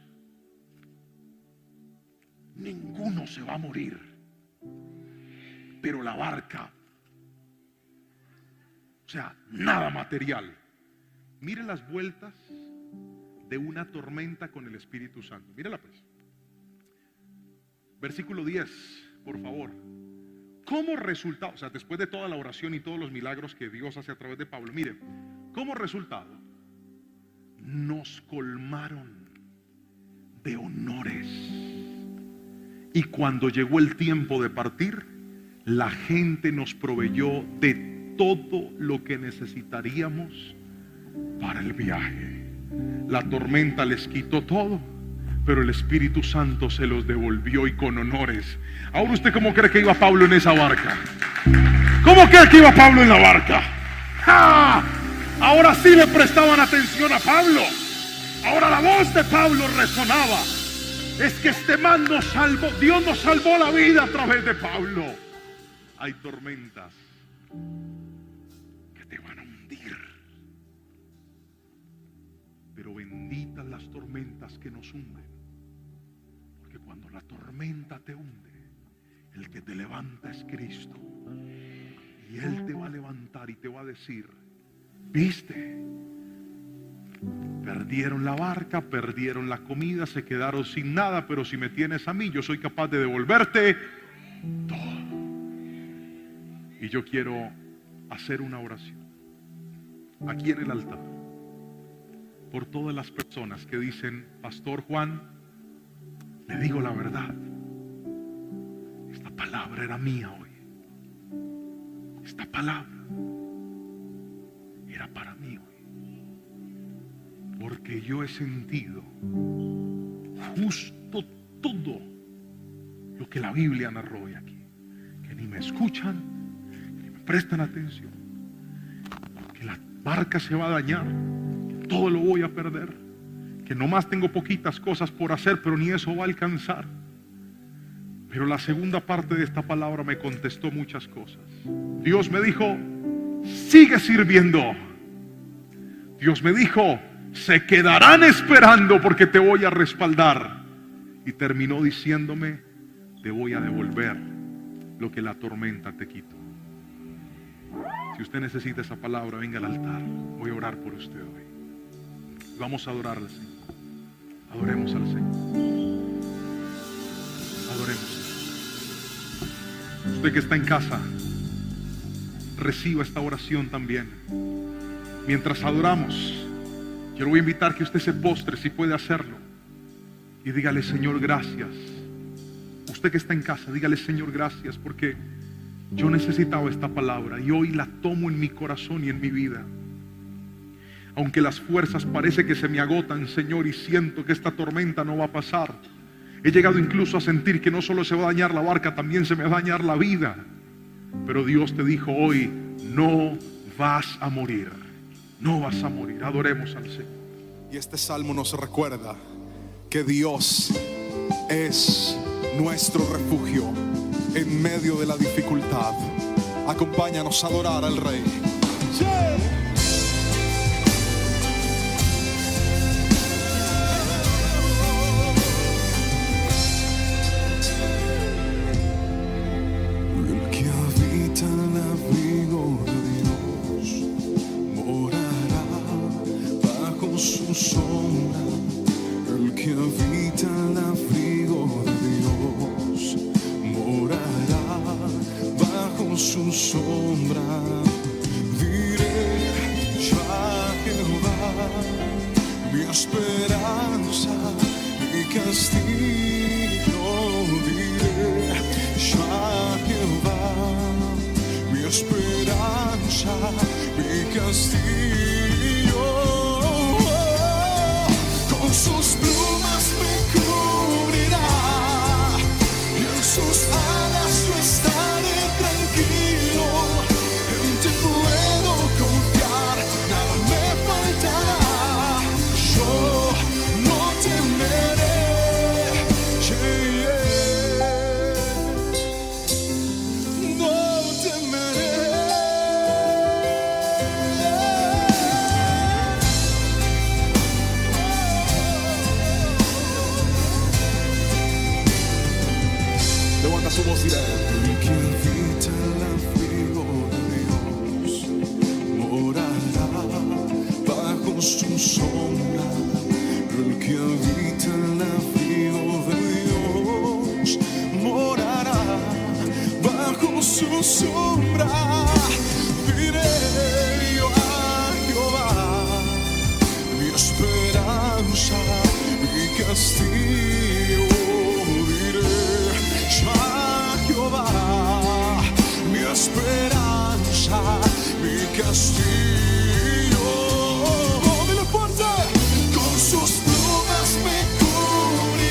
ninguno se va a morir, pero la barca, o sea, nada material. Miren las vueltas de una tormenta con el Espíritu Santo. Mírala pues. Versículo 10, por favor. Como resultado, o sea, después de toda la oración y todos los milagros que Dios hace a través de Pablo, mire, como resultado, nos colmaron de honores. Y cuando llegó el tiempo de partir, la gente nos proveyó de todo lo que necesitaríamos para el viaje. La tormenta les quitó todo, pero el Espíritu Santo se los devolvió y con honores. Ahora, ¿usted cómo cree que iba Pablo en esa barca? ¿Cómo cree que iba Pablo en la barca? ¡Ja! Ahora sí le prestaban atención a Pablo. Ahora la voz de Pablo resonaba. Es que este man nos salvó, Dios nos salvó la vida a través de Pablo. Hay tormentas que te van a hundir, pero benditas las tormentas que nos hunden, porque cuando la tormenta te hunde, el que te levanta es Cristo, y Él te va a levantar y te va a decir: ¿viste? Perdieron la barca, perdieron la comida, se quedaron sin nada, pero si me tienes a mí, yo soy capaz de devolverte todo. Y yo quiero hacer una oración aquí en el altar por todas las personas que dicen: Pastor Juan, le digo la verdad, esta palabra era mía hoy. Esta palabra era para mí hoy, porque yo he sentido justo todo lo que la Biblia narró hoy aquí, que ni me escuchan, que ni me prestan atención, que la barca se va a dañar, que todo lo voy a perder, que nomás tengo poquitas cosas por hacer, pero ni eso va a alcanzar. Pero la segunda parte de esta palabra me contestó muchas cosas. Dios me dijo: sigue sirviendo. Dios me dijo: se quedarán esperando porque te voy a respaldar. Y terminó diciéndome: te voy a devolver lo que la tormenta te quitó. Si usted necesita esa palabra, venga al altar. Voy a orar por usted hoy. Vamos a adorar al Señor. Adoremos al Señor. Adoremos. Usted que está en casa, reciba esta oración también. Mientras adoramos, yo lo voy a invitar que usted se postre, si puede hacerlo, y dígale: Señor, gracias. Usted que está en casa, dígale: Señor, gracias, porque yo necesitaba esta palabra y hoy la tomo en mi corazón y en mi vida. Aunque las fuerzas parece que se me agotan, Señor, y siento que esta tormenta no va a pasar. He llegado incluso a sentir que no solo se va a dañar la barca, también se me va a dañar la vida. Pero Dios te dijo hoy: no vas a morir. No vas a morir. Adoremos al Señor. Y este salmo nos recuerda que Dios es nuestro refugio en medio de la dificultad. Acompáñanos a adorar al Rey. El que habita el abrigo de Dios morará bajo su sombra. El que habita el abrigo de Dios morará bajo su sombra. Diré: ya Jehová, mi esperanza, mi castillo. Diré: ya Jehová, mi esperanza, mi castillo. Con sus plumas me cubrirá y en sus alas yo estaré tranquilo. En ti puedo confiar, nada me faltará. Yo no temeré, no temeré. Levanta su voz y dile: el que habita el abrigo de Dios morará bajo su sombra. El que habita el abrigo de Dios morará bajo su sombra. Diré yo a Jehová, mi esperanza, mi castillo. Jehová, mi esperanza, mi castillo. Dile fuerte: con sus plumas me cubre.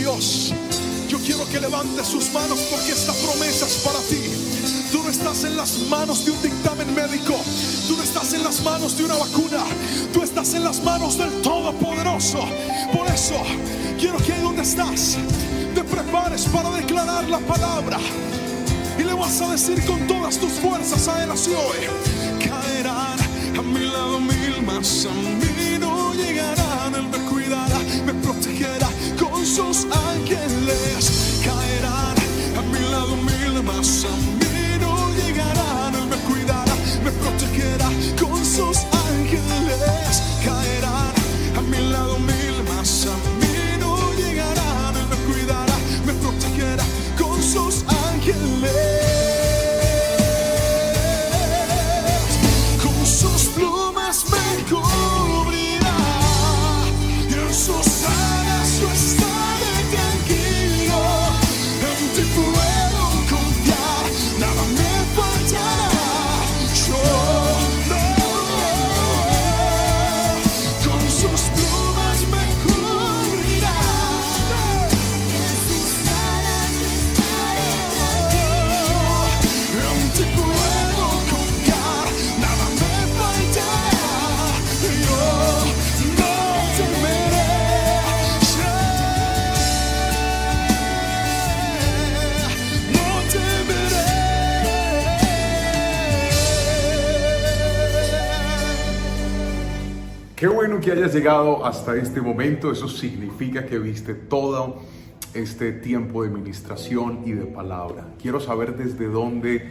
Dios, yo quiero que levante sus manos porque esta promesa es para ti. Tú no estás en las manos de un dictamen médico, tú no estás en las manos de una vacuna, tú estás en las manos del Todopoderoso. Por eso quiero que ahí donde estás te prepares para declarar la palabra y le vas a decir con todas tus fuerzas a él así hoy: caerán a mi lado mil, mas a mí no llegarán. Él me cuidará, me protegerá con sus ángeles. Caerán a mi lado mil, mas a mí no llegarán. Él me cuidará, me protegerá con sus ángeles. Caerán a mi lado mil, mas a mí no llegarán. Él me cuidará, me protegerá con sus ángeles. Con sus plumas me cubrirá y en sus alas yo estaré tranquilo. En ti puedo confiar, nada me faltará. Yo no, con sus plumas me cubrirá. En sus alas estaré tranquilo. En ti puedo confiar, nada me faltará. Yo no temeré. No temeré. Qué bueno que hayas llegado hasta este momento. Eso significa que viste todo este tiempo de ministración y de palabra. Quiero saber desde dónde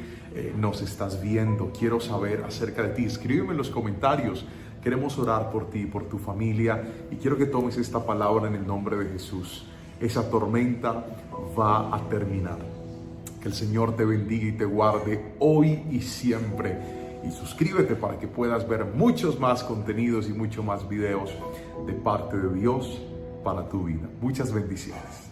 nos estás viendo. Quiero saber acerca de ti. Escríbeme en los comentarios. Queremos orar por ti, por tu familia, y quiero que tomes esta palabra en el nombre de Jesús. Esa tormenta va a terminar. Que el Señor te bendiga y te guarde hoy y siempre. Y suscríbete para que puedas ver muchos más contenidos y muchos más videos de parte de Dios para tu vida. Muchas bendiciones.